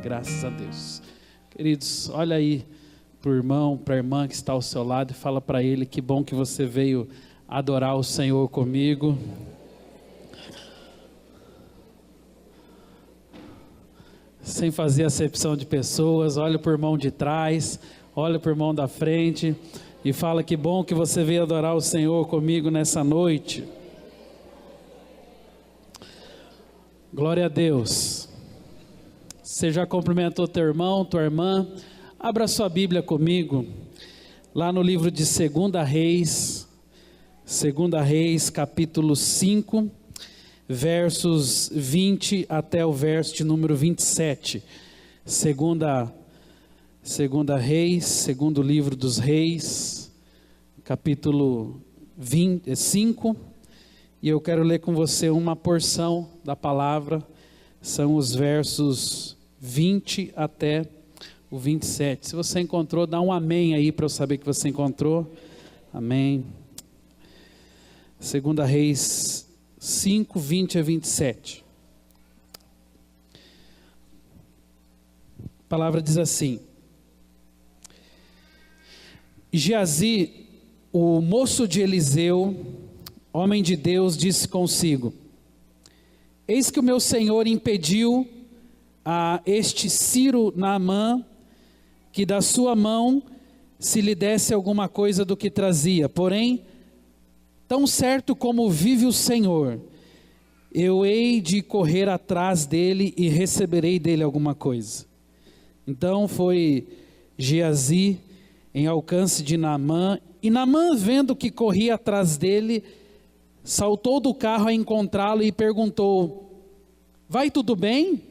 Graças a Deus. Queridos, olha aí para o irmão, para a irmã que está ao seu lado e fala para ele: que bom que você veio adorar o Senhor comigo. Sem fazer acepção de pessoas, olha para o irmão de trás, olha para o irmão da frente e fala: que bom que você veio adorar o Senhor comigo nessa noite. Glória a Deus. Você já cumprimentou teu irmão, tua irmã? Abra sua Bíblia comigo, lá no livro de 2 Reis, capítulo 5, versos 20 até o verso de número 27. Segunda Reis, segundo livro dos Reis, capítulo 5, e eu quero ler com você uma porção da palavra, são os versos 20 até o 27. Se você encontrou, dá um amém aí para eu saber que você encontrou. Amém. 2 Reis 5, 20 a 27. A palavra diz assim: Geazi, o moço de Eliseu, homem de Deus, disse consigo: eis que o meu senhor impediu a este Ciro Naamã que da sua mão se lhe desse alguma coisa do que trazia. Porém, tão certo como vive o Senhor, eu hei de correr atrás dele e receberei dele alguma coisa. Então foi Geazi em alcance de Naamã, e Naamã, vendo que corria atrás dele, saltou do carro a encontrá-lo e perguntou: vai tudo bem?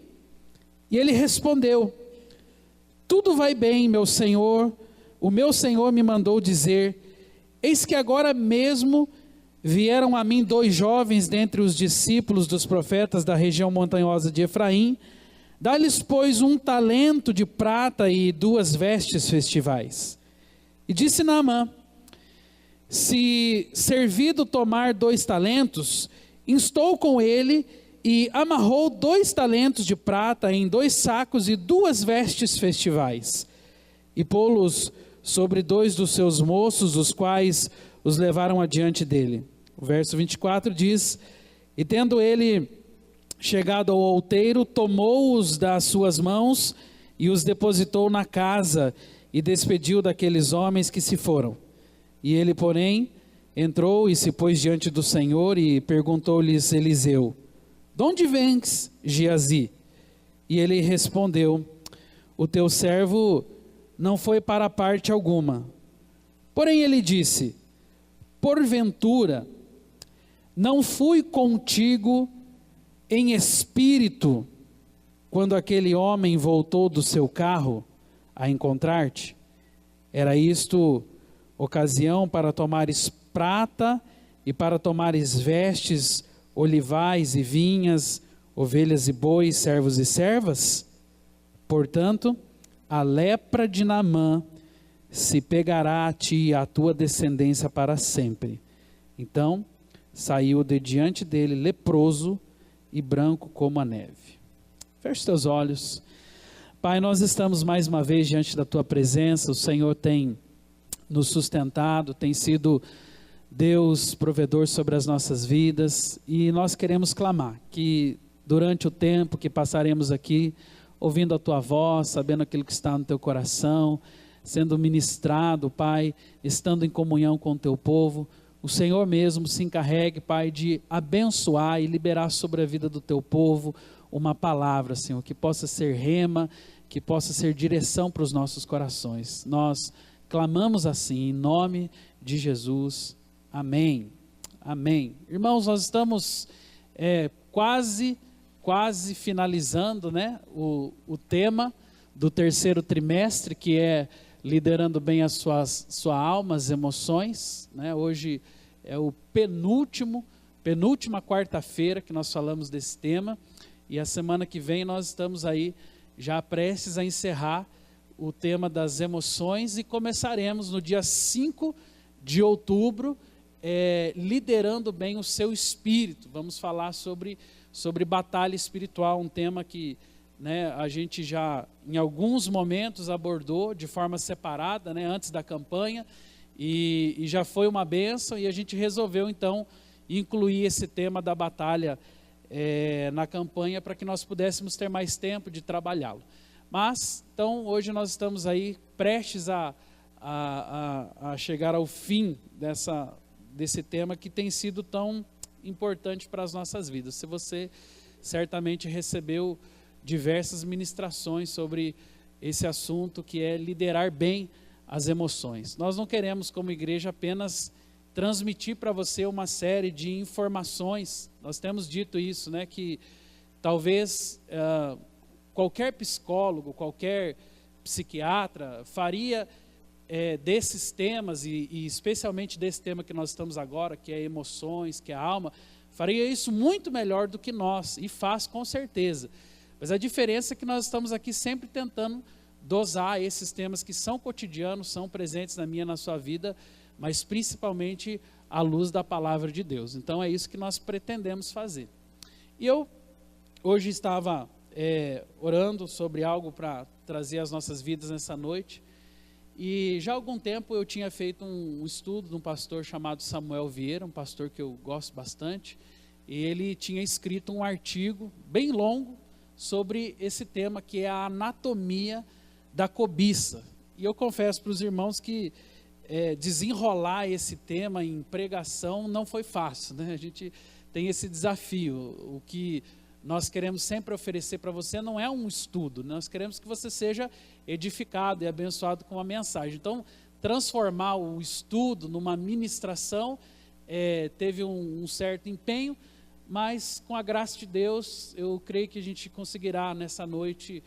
E ele respondeu: tudo vai bem, meu senhor. O meu senhor me mandou dizer: eis que agora mesmo vieram a mim 2 jovens dentre os discípulos dos profetas da região montanhosa de Efraim. Dá-lhes, pois, 1 talento de prata e 2 vestes festivais. E disse Naamã: se servido tomar 2 talentos, instou com ele, e amarrou 2 talentos de prata em 2 sacos e 2 vestes festivais, e pô-los sobre 2 dos seus moços, os quais os levaram adiante dele. O verso 24 diz: e tendo ele chegado ao outeiro, tomou-os das suas mãos e os depositou na casa, e despediu daqueles homens que se foram. E ele, porém, entrou e se pôs diante do Senhor, e perguntou-lhes Eliseu: de onde vens, Geazi? E ele respondeu: o teu servo não foi para parte alguma. Porém ele disse: porventura não fui contigo em espírito quando aquele homem voltou do seu carro a encontrar-te? Era isto ocasião para tomares prata e para tomares vestes, olivais e vinhas, ovelhas e bois, servos e servas? Portanto, a lepra de Naamã se pegará a ti e à tua descendência para sempre. Então saiu de diante dele leproso e branco como a neve. Feche teus olhos. Pai, nós estamos mais uma vez diante da tua presença. O Senhor tem nos sustentado, tem sido Deus provedor sobre as nossas vidas, e nós queremos clamar que durante o tempo que passaremos aqui, ouvindo a tua voz, sabendo aquilo que está no teu coração, sendo ministrado, Pai, estando em comunhão com o teu povo, o Senhor mesmo se encarregue, Pai, de abençoar e liberar sobre a vida do teu povo uma palavra, Senhor, que possa ser rema, que possa ser direção para os nossos corações. Nós clamamos assim, em nome de Jesus. Amém, amém. Irmãos, nós estamos quase finalizando, né, o tema do 3º trimestre, que é liderando bem a sua alma, as emoções, né? Hoje é o penúltima quarta-feira que nós falamos desse tema, e a semana que vem nós estamos aí já prestes a encerrar o tema das emoções, e começaremos no dia 5 de outubro, liderando bem o seu espírito. Vamos falar sobre batalha espiritual, um tema que né, a gente já em alguns momentos abordou de forma separada, né, antes da campanha, e já foi uma bênção, e a gente resolveu então incluir esse tema da batalha na campanha para que nós pudéssemos ter mais tempo de trabalhá-lo. Mas, então, hoje nós estamos aí prestes a chegar ao fim desse tema que tem sido tão importante para as nossas vidas. Se você certamente recebeu diversas ministrações sobre esse assunto, que é liderar bem as emoções. Nós não queremos, como igreja, apenas transmitir para você uma série de informações. Nós temos dito isso, né, que talvez qualquer psicólogo, qualquer psiquiatra faria desses temas, e especialmente desse tema que nós estamos agora, que é emoções, que é a alma, faria isso muito melhor do que nós, e faz com certeza. Mas a diferença é que nós estamos aqui sempre tentando dosar esses temas que são cotidianos, são presentes na minha e na sua vida, mas principalmente à luz da palavra de Deus. Então é isso que nós pretendemos fazer. E eu hoje estava orando sobre algo para trazer às nossas vidas nessa noite, e já há algum tempo eu tinha feito um estudo de um pastor chamado Samuel Vieira, um pastor que eu gosto bastante, e ele tinha escrito um artigo bem longo sobre esse tema, que é a anatomia da cobiça. E eu confesso para os irmãos que desenrolar esse tema em pregação não foi fácil, né? A gente tem esse desafio. O que nós queremos sempre oferecer para você não é um estudo, nós queremos que você seja edificado e abençoado com a mensagem. Então, transformar o estudo numa ministração teve um certo empenho, mas com a graça de Deus, eu creio que a gente conseguirá nessa noite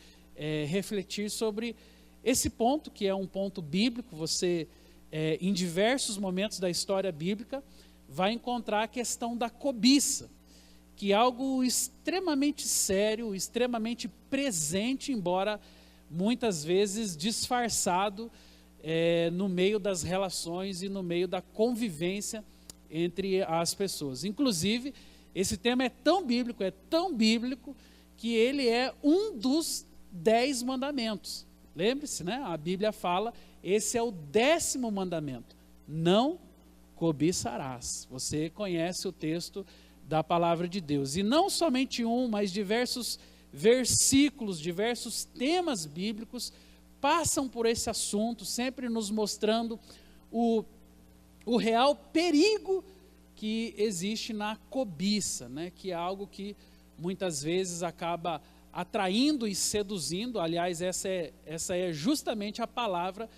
refletir sobre esse ponto, que é um ponto bíblico. Você, em diversos momentos da história bíblica, vai encontrar a questão da cobiça, que é algo extremamente sério, extremamente presente, embora muitas vezes disfarçado no meio das relações e no meio da convivência entre as pessoas. Inclusive, esse tema é tão bíblico, que ele é um dos 10 mandamentos. Lembre-se, né? A Bíblia fala, esse é o 10º mandamento: não cobiçarás. Você conhece o texto da palavra de Deus, e não somente um, mas diversos versículos, diversos temas bíblicos passam por esse assunto, sempre nos mostrando o real perigo que existe na cobiça, né? Que é algo que muitas vezes acaba atraindo e seduzindo. Aliás, essa é justamente a palavra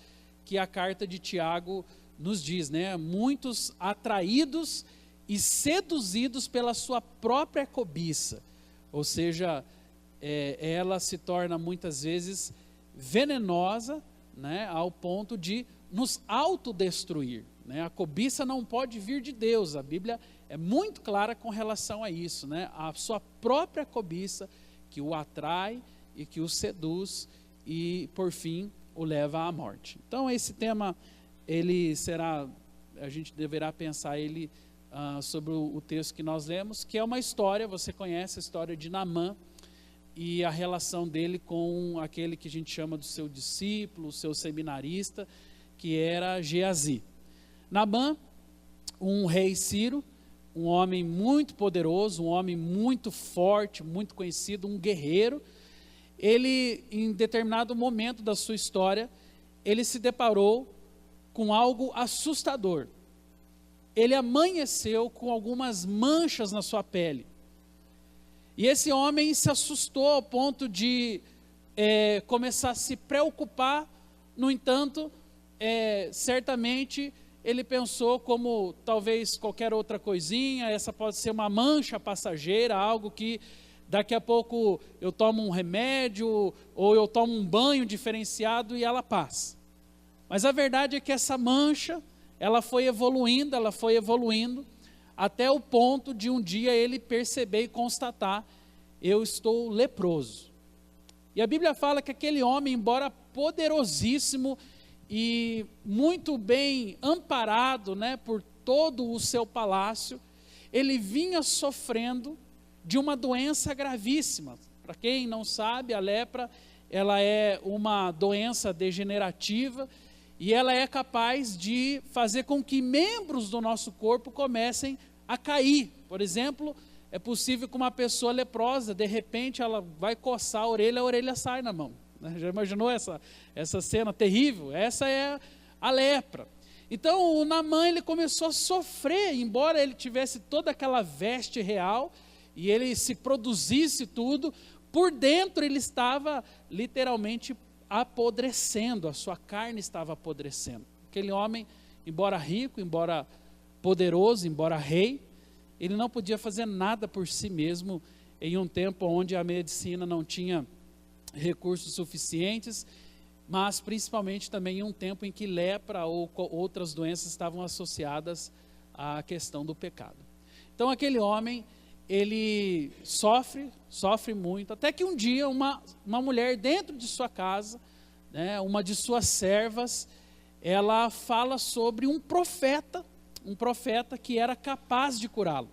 que a carta de Tiago nos diz, né? Muitos atraídos e seduzidos pela sua própria cobiça, ou seja, ela se torna muitas vezes venenosa, né? Ao ponto de nos autodestruir, né? A cobiça não pode vir de Deus, a Bíblia é muito clara com relação a isso, né? A sua própria cobiça que o atrai e que o seduz e, por fim, o leva à morte. Então, esse tema, a gente deverá pensar ele sobre o texto que nós lemos, que é uma história. Você conhece a história de Naamã e a relação dele com aquele que a gente chama do seu discípulo, o seu seminarista, que era Geazi. Naamã, um rei sírio, um homem muito poderoso, um homem muito forte, muito conhecido, um guerreiro. Ele, em determinado momento da sua história, ele se deparou com algo assustador. Ele amanheceu com algumas manchas na sua pele. E esse homem se assustou ao ponto de começar a se preocupar. No entanto, certamente ele pensou, como talvez qualquer outra coisinha, essa pode ser uma mancha passageira, algo que daqui a pouco eu tomo um remédio ou eu tomo um banho diferenciado e ela passa. Mas a verdade é que essa mancha, ela foi evoluindo, até o ponto de um dia ele perceber e constatar: eu estou leproso. E a Bíblia fala que aquele homem, embora poderosíssimo e muito bem amparado, né, por todo o seu palácio, ele vinha sofrendo de uma doença gravíssima. Para quem não sabe, a lepra, ela é uma doença degenerativa e ela é capaz de fazer com que membros do nosso corpo comecem a cair. Por exemplo, é possível que uma pessoa leprosa, de repente, ela vai coçar a orelha sai na mão. Já imaginou essa cena terrível? Essa é a lepra. Então, o Naamã, ele começou a sofrer, embora ele tivesse toda aquela veste real, e ele se produzisse tudo, por dentro ele estava literalmente apodrecendo, a sua carne estava apodrecendo. Aquele homem, embora rico, embora poderoso, embora rei, ele não podia fazer nada por si mesmo, em um tempo onde a medicina não tinha recursos suficientes, mas principalmente também em um tempo em que lepra ou outras doenças estavam associadas à questão do pecado. Então aquele homem, ele sofre muito, até que um dia uma mulher dentro de sua casa, né, uma de suas servas, ela fala sobre um profeta que era capaz de curá-lo.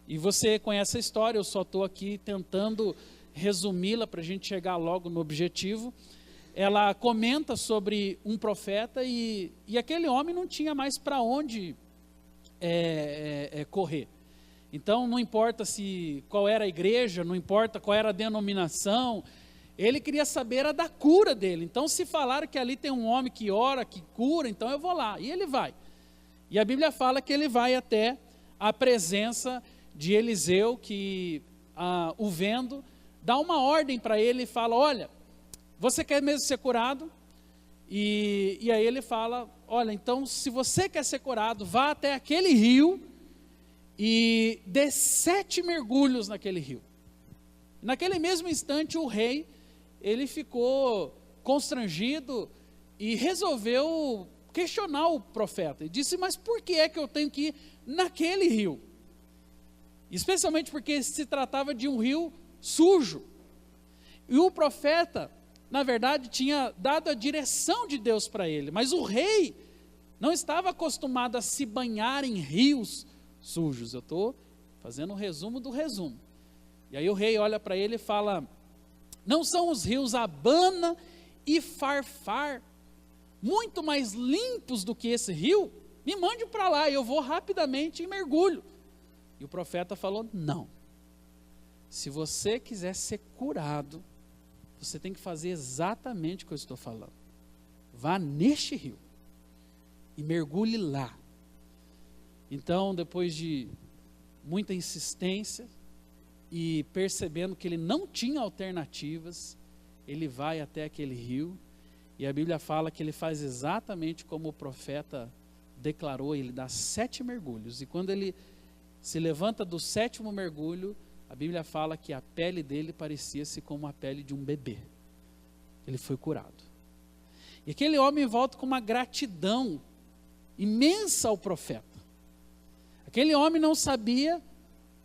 E você conhece a história, eu só estou aqui tentando resumi-la para a gente chegar logo no objetivo. Ela comenta sobre um profeta e aquele homem não tinha mais para onde correr. Então não importa qual era a igreja, não importa qual era a denominação, ele queria saber a da cura dele. Então se falaram que ali tem um homem que ora, que cura, então eu vou lá. E ele vai. E a Bíblia fala que ele vai até a presença de Eliseu, que o vendo, dá uma ordem para ele e fala: olha, você quer mesmo ser curado? E aí ele fala: olha, então se você quer ser curado, vá até aquele rio e dê 7 mergulhos naquele rio. Naquele mesmo instante o rei, ele ficou constrangido e resolveu questionar o profeta. E disse: mas por que é que eu tenho que ir naquele rio? Especialmente porque se tratava de um rio sujo. E o profeta, na verdade, tinha dado a direção de Deus para ele. Mas o rei não estava acostumado a se banhar em rios sujos. Eu estou fazendo um resumo do resumo. E aí o rei olha para ele e fala: não são os rios Abana e Farfar muito mais limpos do que esse rio? Me mande para lá, eu vou rapidamente e mergulho. E o profeta falou: não, se você quiser ser curado, você tem que fazer exatamente o que eu estou falando. Vá neste rio e mergulhe lá. Então, depois de muita insistência e percebendo que ele não tinha alternativas, ele vai até aquele rio, e a Bíblia fala que ele faz exatamente como o profeta declarou. Ele dá 7 mergulhos, e quando ele se levanta do 7º mergulho, a Bíblia fala que a pele dele parecia-se como a pele de um bebê. Ele foi curado. E aquele homem volta com uma gratidão imensa ao profeta. Aquele homem não sabia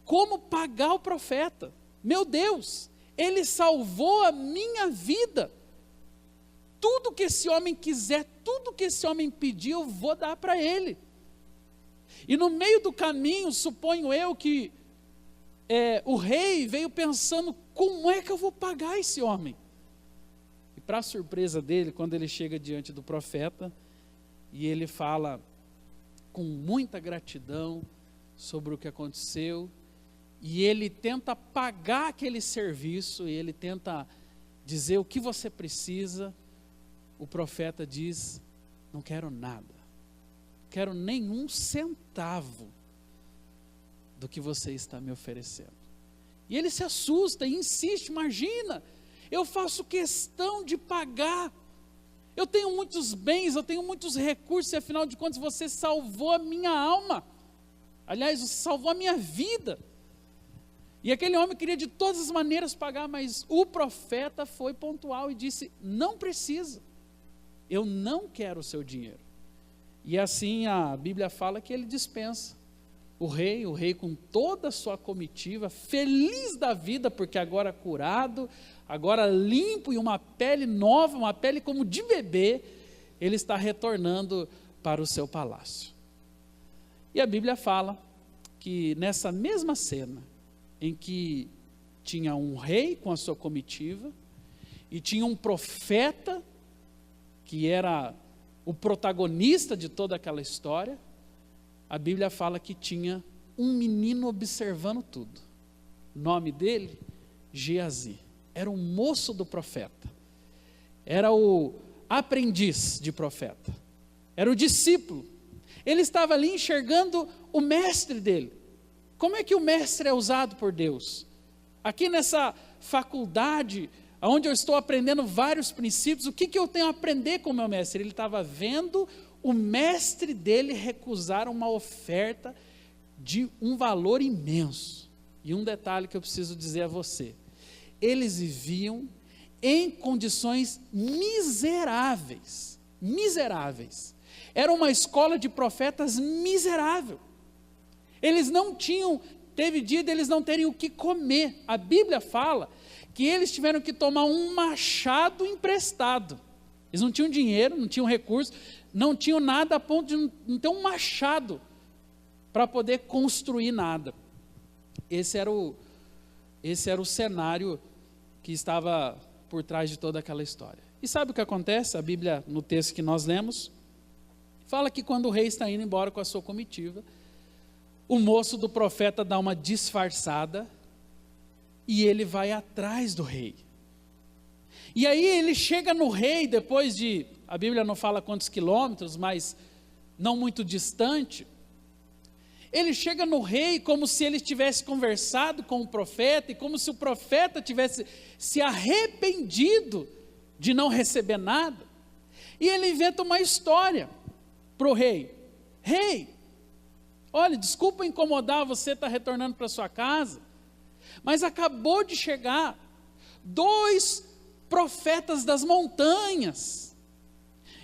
como pagar o profeta. Meu Deus, ele salvou a minha vida. Tudo que esse homem quiser, tudo que esse homem pedir, eu vou dar para ele. E no meio do caminho, suponho eu que o rei veio pensando: como é que eu vou pagar esse homem? E para surpresa dele, quando ele chega diante do profeta, e ele fala com muita gratidão sobre o que aconteceu, e ele tenta pagar aquele serviço, e ele tenta dizer o que você precisa, o profeta diz: não quero nada, não quero nenhum centavo do que você está me oferecendo. E ele se assusta e insiste: imagina, eu faço questão de pagar, eu tenho muitos bens, eu tenho muitos recursos, e afinal de contas você salvou a minha alma, aliás, você salvou a minha vida. E aquele homem queria de todas as maneiras pagar, mas o profeta foi pontual e disse: não precisa, eu não quero o seu dinheiro. E assim a Bíblia fala que ele dispensa. O rei com toda a sua comitiva, feliz da vida, porque agora curado, agora limpo e uma pele nova, uma pele como de bebê, ele está retornando para o seu palácio. E a Bíblia fala que nessa mesma cena, em que tinha um rei com a sua comitiva, e tinha um profeta, que era o protagonista de toda aquela história. A Bíblia fala que tinha um menino observando tudo. O nome dele, Geazi. Era o moço do profeta. Era o aprendiz de profeta. Era o discípulo. Ele estava ali enxergando o mestre dele. Como é que o mestre é usado por Deus? Aqui nessa faculdade, onde eu estou aprendendo vários princípios, o que eu tenho a aprender com o meu mestre? Ele estava vendo o mestre dele recusar uma oferta de um valor imenso. E um detalhe que eu preciso dizer a você: eles viviam em condições miseráveis, miseráveis. Era uma escola de profetas miserável. Eles não tinham, teve dia deles não terem o que comer. A Bíblia fala que eles tiveram que tomar um machado emprestado. Eles não tinham dinheiro, não tinham recurso, não tinham nada a ponto de não ter um machado para poder construir nada. Esse era o cenário que estava por trás de toda aquela história. E sabe o que acontece? A Bíblia, no texto que nós lemos, fala que quando o rei está indo embora com a sua comitiva, o moço do profeta dá uma disfarçada e ele vai atrás do rei. E aí ele chega no rei, depois de, a Bíblia não fala quantos quilômetros, mas não muito distante. Ele chega no rei como se ele tivesse conversado com o profeta, e como se o profeta tivesse se arrependido de não receber nada. E ele inventa uma história para o rei. Rei, olha, desculpa incomodar, você está retornando para sua casa, mas acabou de chegar 2 profetas das montanhas,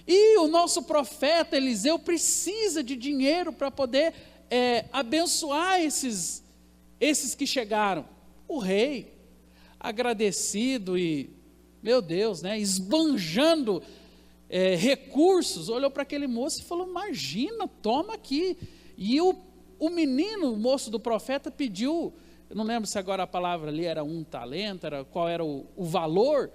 e o nosso profeta Eliseu precisa de dinheiro para poder abençoar esses que chegaram. O rei, agradecido e, meu Deus, esbanjando recursos, olhou para aquele moço e falou: imagina, toma aqui. E o menino, o moço do profeta, pediu, eu não lembro se agora a palavra ali era 1 talento, qual era o valor,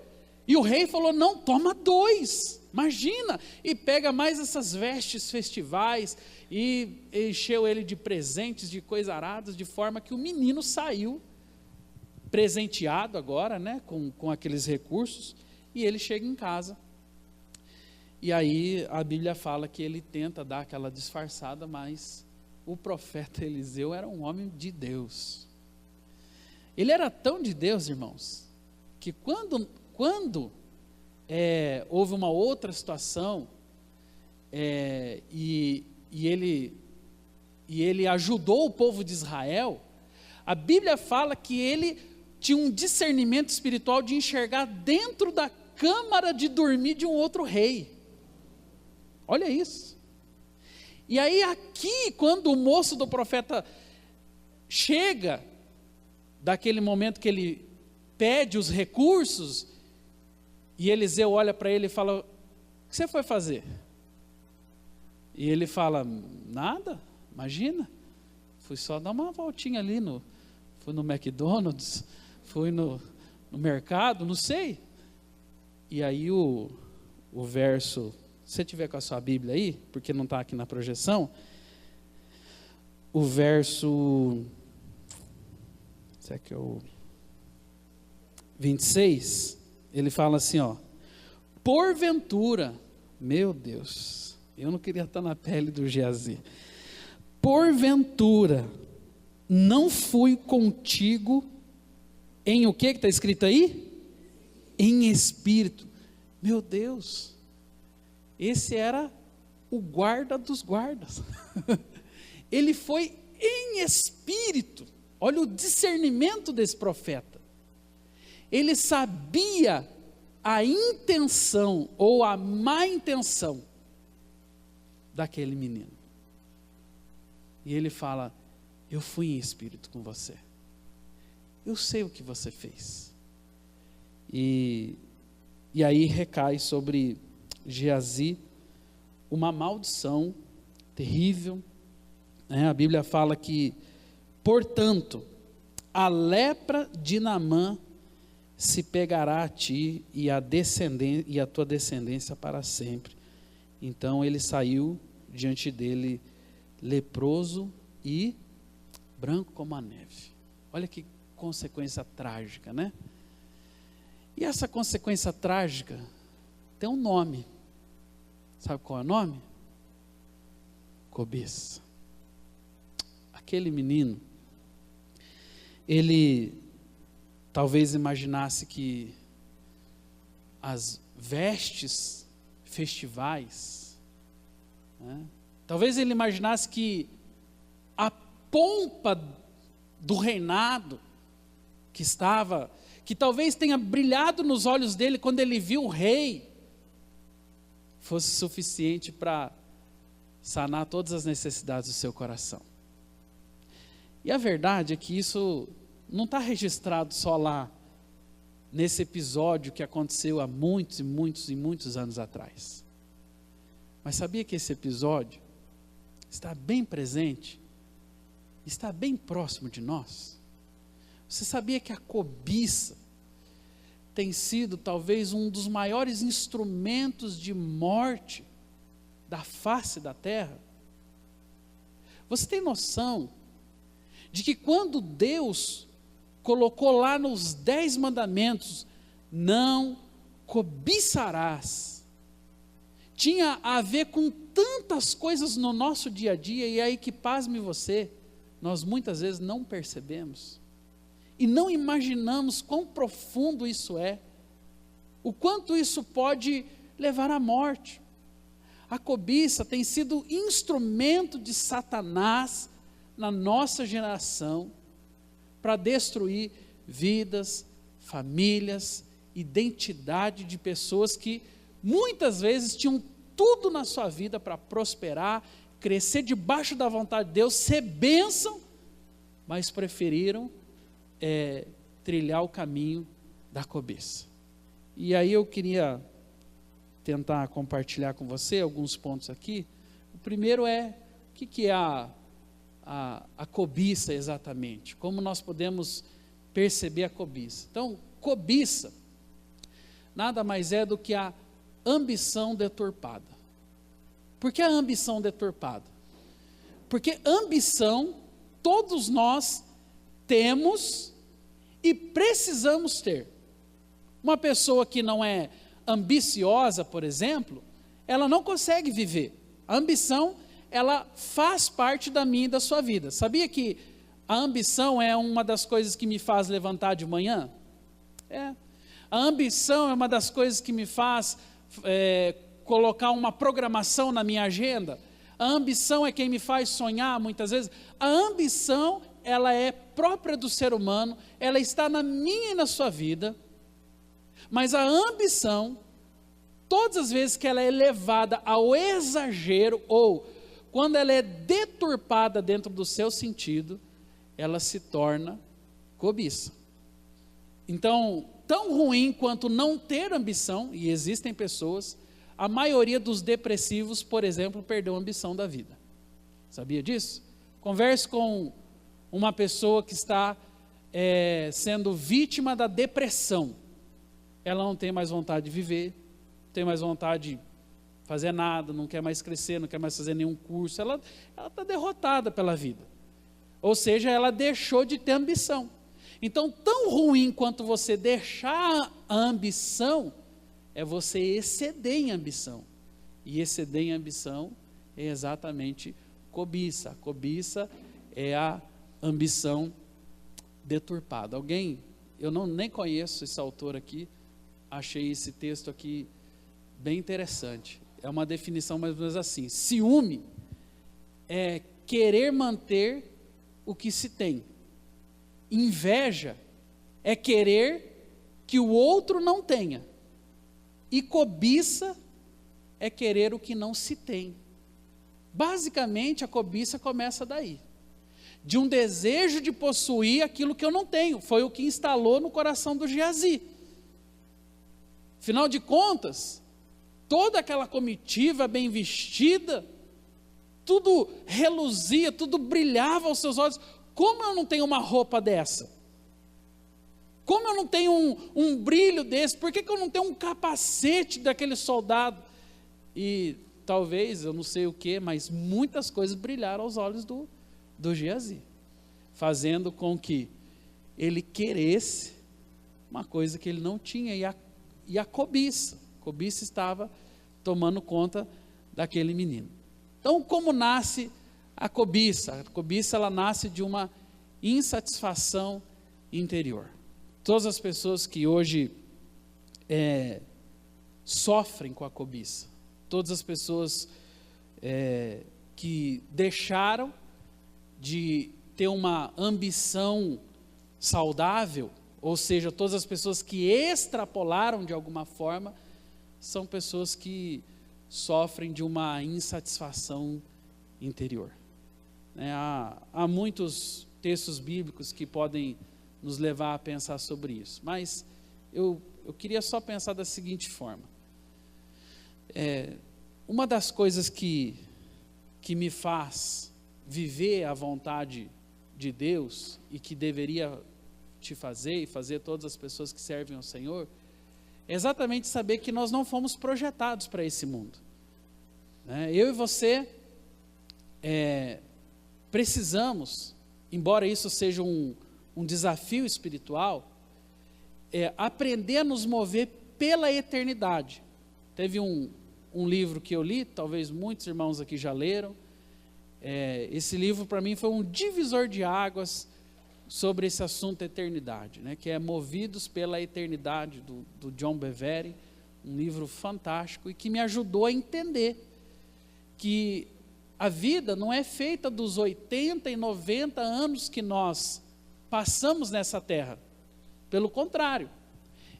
e o rei falou: não, toma 2, imagina, e pega mais essas vestes festivais, e encheu ele de presentes, de coisas aradas, de forma que o menino saiu presenteado agora, com aqueles recursos, e ele chega em casa. E aí a Bíblia fala que ele tenta dar aquela disfarçada, mas o profeta Eliseu era um homem de Deus. Ele era tão de Deus, irmãos, que quando houve uma outra situação, e ele ajudou o povo de Israel, a Bíblia fala que ele tinha um discernimento espiritual de enxergar dentro da câmara de dormir de um outro rei. Olha isso. E aí aqui, quando o moço do profeta chega, daquele momento que ele pede os recursos, e Eliseu olha para ele e fala: o que você foi fazer? E ele fala: nada, imagina, fui só dar uma voltinha ali, fui no McDonald's, fui no mercado, não sei. E aí o verso, se você tiver com a sua Bíblia aí, porque não está aqui na projeção, o verso, será que é o 26, ele fala assim, porventura, meu Deus, eu não queria estar na pele do Geazi, porventura, não fui contigo em o que está escrito aí? Em espírito. Meu Deus, esse era o guarda dos guardas. Ele foi em espírito. Olha o discernimento desse profeta. Ele sabia a intenção ou a má intenção daquele menino. E ele fala: eu fui em espírito com você. Eu sei o que você fez. E aí recai sobre Geazi uma maldição terrível. A Bíblia fala que, portanto, a lepra de Naamã se pegará a ti e a tua descendência para sempre. Então ele saiu diante dele leproso e branco como a neve. Olha que consequência trágica, né? E essa consequência trágica tem um nome. Sabe qual é o nome? Cobiça. Aquele menino, ele talvez imaginasse que as vestes festivais, né? Talvez ele imaginasse que a pompa do reinado que talvez tenha brilhado nos olhos dele quando ele viu o rei, fosse suficiente para sanar todas as necessidades do seu coração. E a verdade é que isso não está registrado só lá, nesse episódio que aconteceu há muitos e muitos e muitos anos atrás. Mas sabia que esse episódio está bem presente, está bem próximo de nós? Você sabia que a cobiça tem sido talvez um dos maiores instrumentos de morte da face da terra? Você tem noção de que quando Deus colocou lá nos 10 mandamentos, não cobiçarás, tinha a ver com tantas coisas no nosso dia a dia, e aí que pasme você, nós muitas vezes não percebemos, e não imaginamos quão profundo isso é, o quanto isso pode levar à morte. A cobiça tem sido instrumento de Satanás na nossa geração, para destruir vidas, famílias, identidade de pessoas que muitas vezes tinham tudo na sua vida para prosperar, crescer debaixo da vontade de Deus, ser bênção, mas preferiram trilhar o caminho da cobiça. E aí eu queria tentar compartilhar com você alguns pontos aqui. O primeiro é, o que é a cobiça exatamente? Como nós podemos perceber a cobiça? Então, cobiça nada mais é do que a ambição deturpada. Por que a ambição deturpada? Porque ambição todos nós temos e precisamos ter. Uma pessoa que não é ambiciosa, por exemplo, ela não consegue viver. A ambição, ela faz parte da minha e da sua vida. Sabia que a ambição é uma das coisas que me faz levantar de manhã? A ambição é uma das coisas que me faz colocar uma programação na minha agenda. A ambição é quem me faz sonhar muitas vezes. A ambição, ela é própria do ser humano, ela está na minha e na sua vida. Mas a ambição, todas as vezes que ela é levada ao exagero, ou quando ela é deturpada dentro do seu sentido, ela se torna cobiça. Então, tão ruim quanto não ter ambição, e existem pessoas, a maioria dos depressivos, por exemplo, perdeu a ambição da vida. Sabia disso? Converse com uma pessoa que está sendo vítima da depressão. Ela não tem mais vontade de viver, não tem mais vontade de fazer nada, não quer mais crescer, não quer mais fazer nenhum curso, ela está derrotada pela vida. Ou seja, ela deixou de ter ambição. Então, tão ruim quanto você deixar a ambição, é você exceder em ambição. E exceder em ambição é exatamente cobiça. A cobiça é a ambição deturpada. Alguém, eu nem conheço esse autor aqui, achei esse texto aqui bem interessante. É uma definição mais ou menos assim: ciúme é querer manter o que se tem. Inveja é querer que o outro não tenha. E cobiça é querer o que não se tem. Basicamente, a cobiça começa daí. De um desejo de possuir aquilo que eu não tenho. Foi o que instalou no coração do Geazi. Afinal de contas, toda aquela comitiva bem vestida, tudo reluzia, tudo brilhava aos seus olhos. Como eu não tenho uma roupa dessa? Como eu não tenho um brilho desse? Por que eu não tenho um capacete daquele soldado? E talvez, eu não sei o que, mas muitas coisas brilharam aos olhos do Geazi, fazendo com que ele queresse uma coisa que ele não tinha, e a cobiça estava tomando conta daquele menino. Então, como nasce a cobiça? A cobiça, ela nasce de uma insatisfação interior. Todas as pessoas que hoje sofrem com a cobiça, todas as pessoas que deixaram de ter uma ambição saudável, ou seja, todas as pessoas que extrapolaram de alguma forma, são pessoas que sofrem de uma insatisfação interior. Há muitos textos bíblicos que podem nos levar a pensar sobre isso, mas eu queria só pensar da seguinte forma. Uma das coisas que me faz viver a vontade de Deus, e que deveria te fazer, e fazer todas as pessoas que servem ao Senhor, é exatamente saber que nós não fomos projetados para esse mundo. Eu e você precisamos, embora isso seja um desafio espiritual, aprender a nos mover pela eternidade. Teve um livro que eu li, talvez muitos irmãos aqui já leram. Esse livro para mim foi um divisor de águas sobre esse assunto eternidade, que é Movidos pela Eternidade, do John Bevere, um livro fantástico, e que me ajudou a entender que a vida não é feita dos 80 e 90 anos que nós passamos nessa terra. Pelo contrário,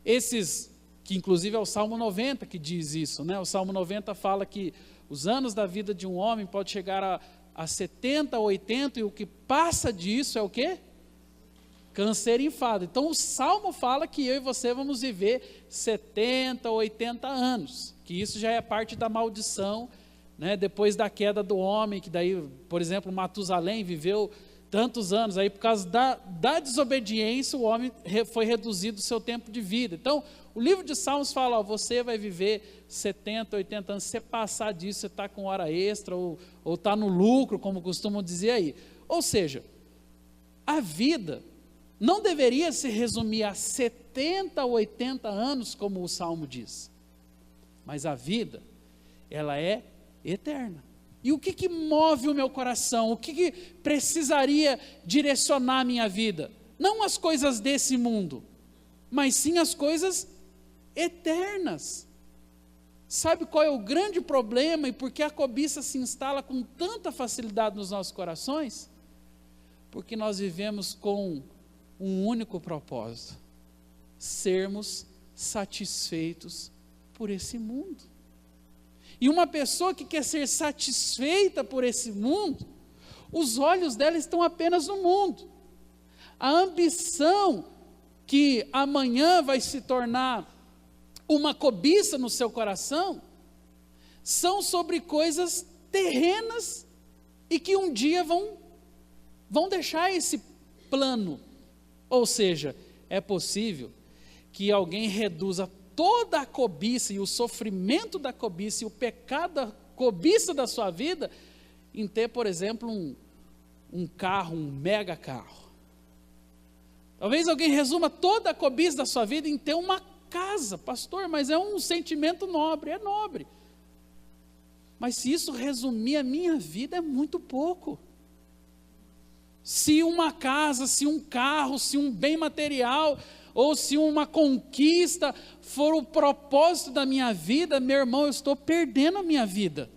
esses, que inclusive é o Salmo 90 que diz isso, o Salmo 90 fala que os anos da vida de um homem pode chegar a 70, 80, e o que passa disso é o quê? Câncer e enfado. Então o Salmo fala que eu e você vamos viver 70, 80 anos, que isso já é parte da maldição, depois da queda do homem, que daí, por exemplo, Matusalém viveu tantos anos, aí por causa da desobediência, o homem foi reduzido o seu tempo de vida. Então, o livro de Salmos fala, você vai viver 70, 80 anos, se você passar disso, você está com hora extra, ou está no lucro, como costumam dizer aí. Ou seja, a vida não deveria se resumir a 70, 80 anos, como o Salmo diz, mas a vida, ela é eterna. E o que move o meu coração? O que precisaria direcionar a minha vida? Não as coisas desse mundo, mas sim as coisas eternas. Sabe qual é o grande problema e por que a cobiça se instala com tanta facilidade nos nossos corações? Porque nós vivemos com um único propósito: sermos satisfeitos por esse mundo. E uma pessoa que quer ser satisfeita por esse mundo, os olhos dela estão apenas no mundo. A ambição que amanhã vai se tornar uma cobiça no seu coração, são sobre coisas terrenas e que um dia vão deixar esse plano. Ou seja, é possível que alguém reduza toda a cobiça e o sofrimento da cobiça e o pecado da cobiça da sua vida em ter, por exemplo, um carro, um mega carro. Talvez alguém resuma toda a cobiça da sua vida em ter uma casa. Pastor, mas é um sentimento nobre. É nobre. Mas se isso resumir a minha vida, é muito pouco. Se uma casa, se um carro, se um bem material, ou se uma conquista for o propósito da minha vida, meu irmão, eu estou perdendo a minha vida.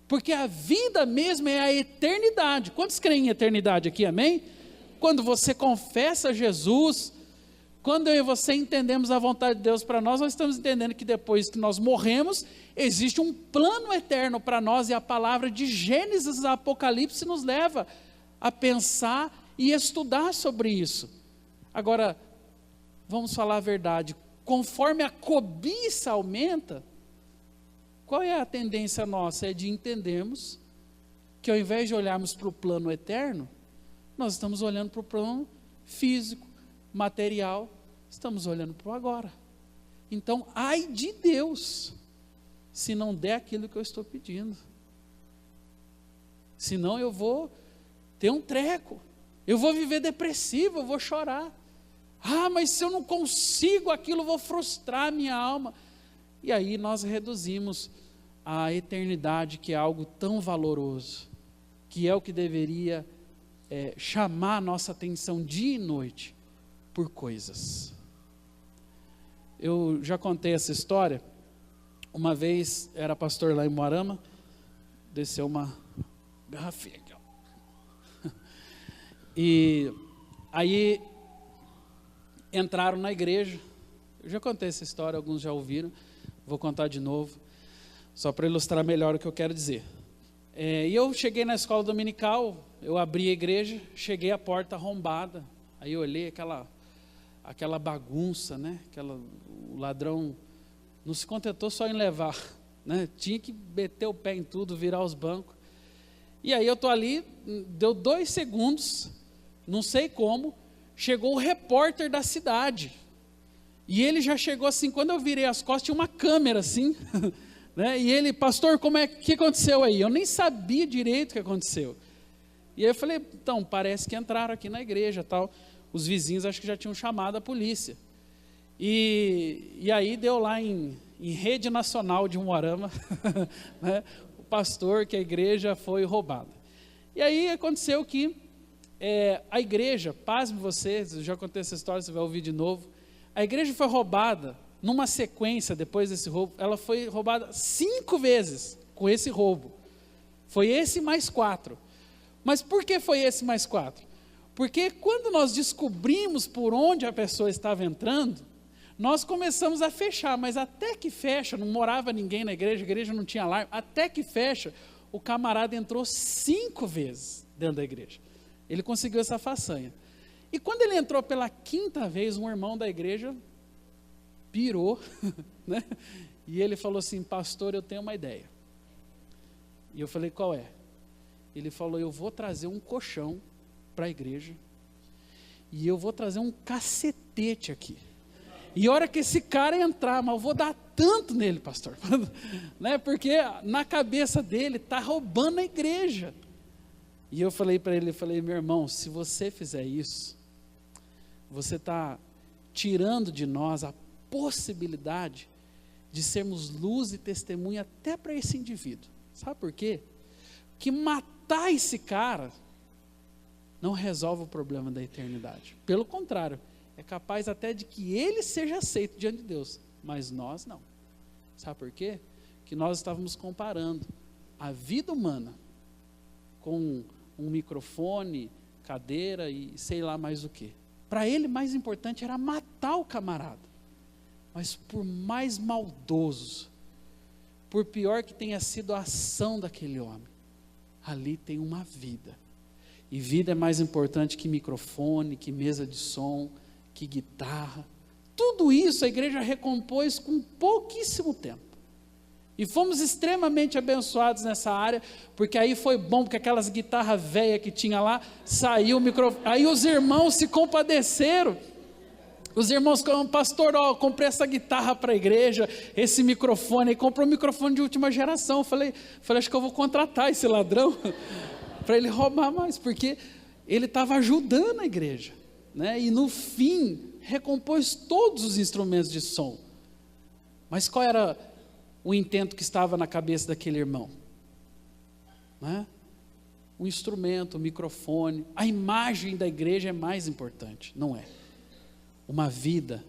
Porque a vida mesmo é a eternidade. Quantos creem em eternidade aqui, amém? Quando você confessa Jesus, quando eu e você entendemos a vontade de Deus para nós, nós estamos entendendo que depois que nós morremos, existe um plano eterno para nós, e a palavra de Gênesis a Apocalipse nos leva a pensar e estudar sobre isso. Agora, vamos falar a verdade, conforme a cobiça aumenta, qual é a tendência nossa? É de entendermos que ao invés de olharmos para o plano eterno, nós estamos olhando para o plano físico, material, estamos olhando para o agora. Então, ai de Deus, se não der aquilo que eu estou pedindo. Senão eu vou ter um treco, eu vou viver depressivo, eu vou chorar. Ah, mas se eu não consigo aquilo, eu vou frustrar a minha alma. E aí nós reduzimos a eternidade, que é algo tão valoroso, que é o que deveria chamar a nossa atenção dia e noite, por coisas. Eu já contei essa história. Uma vez, era pastor lá em Moarama, desceu uma garrafinha aqui, ó. E aí entraram na igreja. Eu já contei essa história, alguns já ouviram, vou contar de novo, só para ilustrar melhor o que eu quero dizer. E eu cheguei na escola dominical, eu abri a igreja, cheguei à porta arrombada, aí eu olhei aquela bagunça, né? O ladrão não se contentou só em levar, né? Tinha que meter o pé em tudo, virar os bancos. E aí eu estou ali, deu 2 segundos, não sei como, chegou o repórter da cidade. E ele já chegou assim, quando eu virei as costas, tinha uma câmera assim, né? E ele, pastor, que aconteceu aí? Eu nem sabia direito o que aconteceu. E aí eu falei, então, parece que entraram aqui na igreja, tal. Os vizinhos acho que já tinham chamado a polícia. E aí deu lá em rede nacional de Umuarama, né? O pastor, que a igreja foi roubada. E aí aconteceu que a igreja, pasme vocês, eu já contei essa história, você vai ouvir de novo. A igreja foi roubada, numa sequência, depois desse roubo, ela foi roubada 5 vezes com esse roubo. Foi esse mais 4. Mas por que foi esse mais 4? Porque quando nós descobrimos por onde a pessoa estava entrando, nós começamos a fechar, mas até que fecha, não morava ninguém na igreja, a igreja não tinha alarme, até que fecha, o camarada entrou 5 vezes dentro da igreja. Ele conseguiu essa façanha. E quando ele entrou pela 5ª vez, um irmão da igreja pirou, né? E ele falou assim, pastor, eu tenho uma ideia. E eu falei, qual é? Ele falou, eu vou trazer um colchão para a igreja, e eu vou trazer um cacetete aqui. E a hora que esse cara entrar, mas eu vou dar tanto nele, pastor, né? Porque na cabeça dele está roubando a igreja. E eu falei para ele, meu irmão, se você fizer isso, você está tirando de nós a possibilidade de sermos luz e testemunha até para esse indivíduo. Sabe por quê? Que matar esse cara não resolve o problema da eternidade. Pelo contrário, é capaz até de que ele seja aceito diante de Deus, mas nós não. Sabe por quê? Que nós estávamos comparando a vida humana com um microfone, cadeira e sei lá mais o que. Para ele, mais importante era matar o camarada. Mas por mais maldoso, por pior que tenha sido a ação daquele homem, ali tem uma vida. E vida é mais importante que microfone, que mesa de som, que guitarra. Tudo isso a igreja recompôs com pouquíssimo tempo. E fomos extremamente abençoados nessa área, porque aí foi bom, porque aquelas guitarras velhas que tinha lá, saiu o microfone. Aí os irmãos se compadeceram. Os irmãos falaram, pastor, comprei essa guitarra para a igreja, esse microfone, aí comprou um microfone de última geração. Eu falei, acho que eu vou contratar esse ladrão para ele roubar mais, porque ele estava ajudando a igreja, né? E no fim, recompôs todos os instrumentos de som. Mas qual era o intento que estava na cabeça daquele irmão? Né? O instrumento, o microfone, a imagem da igreja é mais importante, não é? Uma vida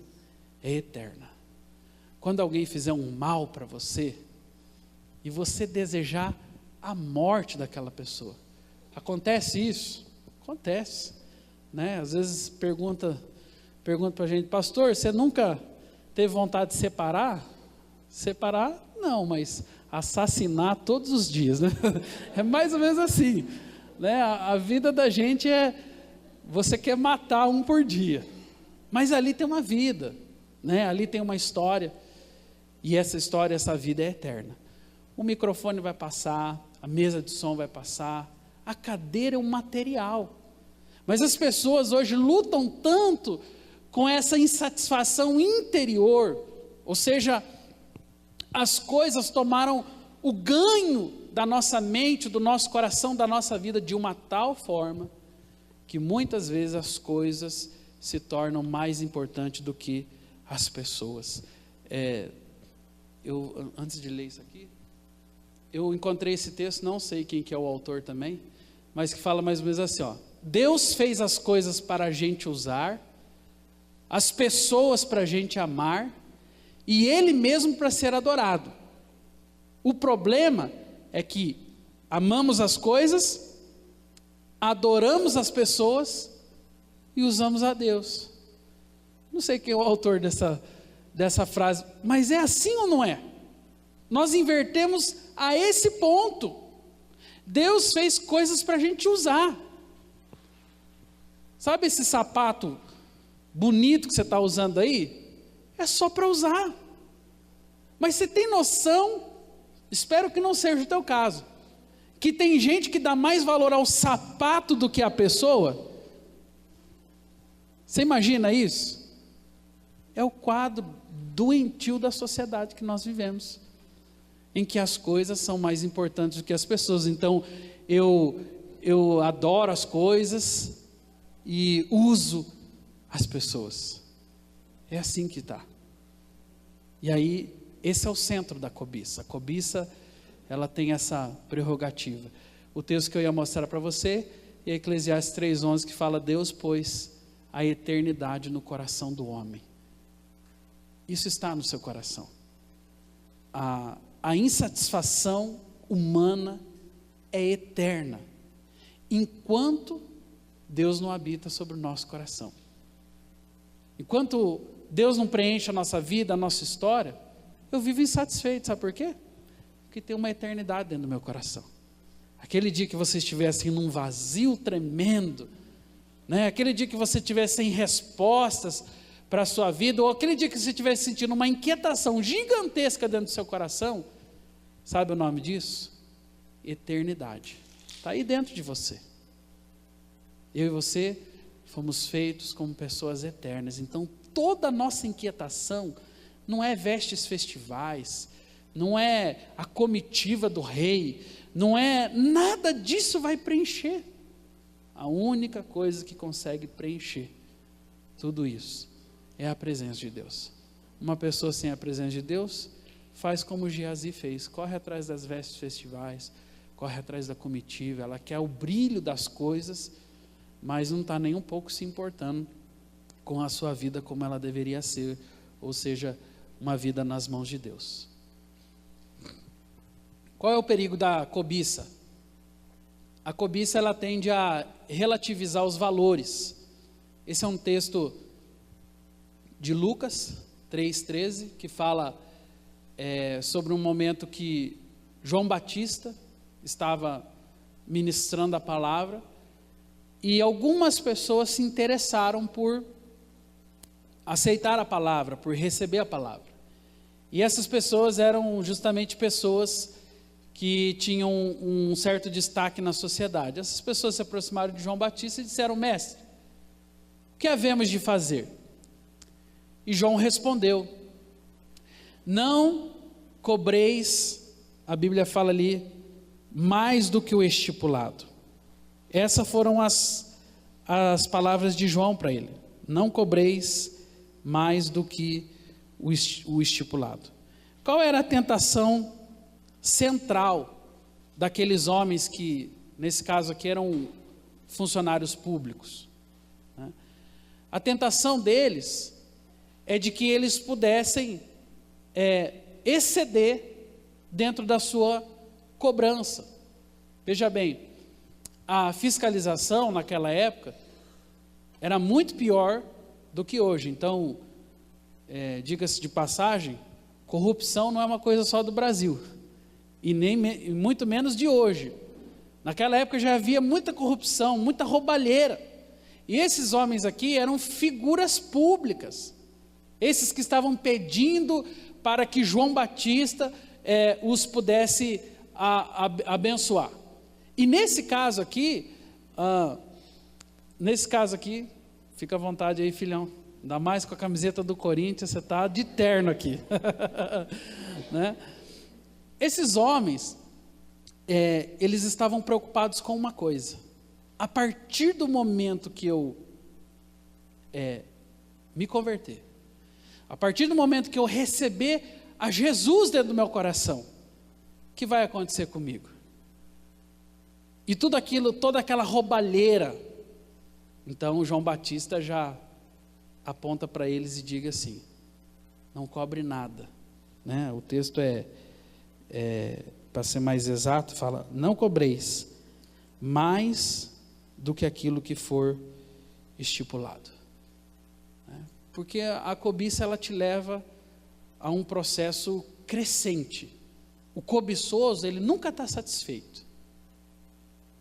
é eterna. Quando alguém fizer um mal para você, e você desejar a morte daquela pessoa, acontece isso? Acontece, né? Às vezes pergunta para a gente, pastor, você nunca teve vontade de separar? Separar, não, mas assassinar todos os dias, né? É mais ou menos assim, né? A vida da gente você quer matar um por dia, mas ali tem uma vida, né? Ali tem uma história, e essa história, essa vida é eterna. O microfone vai passar, a mesa de som vai passar, a cadeira é um material, mas as pessoas hoje lutam tanto com essa insatisfação interior, ou seja, as coisas tomaram o ganho da nossa mente, do nosso coração, da nossa vida, de uma tal forma, que muitas vezes as coisas se tornam mais importantes do que as pessoas. Antes de ler isso aqui, eu encontrei esse texto, não sei quem que é o autor também, mas que fala mais ou menos assim, ó: Deus fez as coisas para a gente usar, as pessoas para a gente amar, e Ele mesmo para ser adorado. O problema é que amamos as coisas, adoramos as pessoas e usamos a Deus. Não sei quem é o autor dessa frase, mas é assim ou não é? Nós invertemos a esse ponto. Deus fez coisas para a gente usar. Sabe esse sapato bonito que você está usando aí? É só para usar. Mas você tem noção, espero que não seja o teu caso, que tem gente que dá mais valor ao sapato do que à pessoa? Você imagina isso? É o quadro doentio da sociedade que nós vivemos, em que as coisas são mais importantes do que as pessoas. Então eu adoro as coisas e uso as pessoas. É assim que está. E aí, esse é o centro da cobiça. A cobiça, ela tem essa prerrogativa. O texto que eu ia mostrar para você é Eclesiastes 3:11, que fala: Deus pôs a eternidade no coração do homem. Isso está no seu coração. A insatisfação humana é eterna, enquanto Deus não habita sobre o nosso coração. Enquanto Deus não preenche a nossa vida, a nossa história, eu vivo insatisfeito. Sabe por quê? Porque tem uma eternidade dentro do meu coração. Aquele dia que você estiver assim num vazio tremendo, né? Aquele dia que você estiver sem respostas para a sua vida, ou aquele dia que você estiver sentindo uma inquietação gigantesca dentro do seu coração, sabe o nome disso? Eternidade. Está aí dentro de você. Eu e você fomos feitos como pessoas eternas. Então toda a nossa inquietação não é vestes festivais, não é a comitiva do rei, não é nada disso vai preencher. A única coisa que consegue preencher tudo isso é a presença de Deus. Uma pessoa sem a presença de Deus faz como Geazi fez, corre atrás das vestes festivais, corre atrás da comitiva, ela quer o brilho das coisas, mas não está nem um pouco se importando com a sua vida como ela deveria ser, ou seja, uma vida nas mãos de Deus. Qual é o perigo da cobiça? A cobiça, ela tende a relativizar os valores. Esse é um texto de Lucas 3,13, que fala sobre um momento que João Batista estava ministrando a palavra, e algumas pessoas se interessaram por aceitar a palavra, por receber a palavra. E essas pessoas eram justamente pessoas que tinham um certo destaque na sociedade. Essas pessoas se aproximaram de João Batista e disseram: mestre, o que havemos de fazer? E João respondeu: não cobreis, a Bíblia fala ali, mais do que o estipulado. Essas foram as palavras de João para ele: não cobreis mais do que o estipulado. Qual era a tentação central daqueles homens que, nesse caso aqui, eram funcionários públicos, né? A tentação deles é de que eles pudessem exceder dentro da sua cobrança. Veja bem, a fiscalização naquela época era muito pior do que hoje. Então, diga-se de passagem, corrupção não é uma coisa só do Brasil, e muito menos de hoje. Naquela época já havia muita corrupção, muita roubalheira, e esses homens aqui eram figuras públicas, esses que estavam pedindo para que João Batista os pudesse abençoar. E nesse caso aqui, fica à vontade aí, filhão, Ainda mais com a camiseta do Corinthians, você está de terno aqui. Né? Esses homens, eles estavam preocupados com uma coisa. A partir do momento que eu me converter, a partir do momento que eu receber a Jesus dentro do meu coração, o que vai acontecer comigo? E tudo aquilo, toda aquela roubalheira. Então João Batista já aponta para eles e diga assim: não cobre nada, né? O texto para ser mais exato, fala: não cobreis mais do que aquilo que for estipulado, né? Porque a cobiça, ela te leva a um processo crescente. O cobiçoso, ele nunca está satisfeito,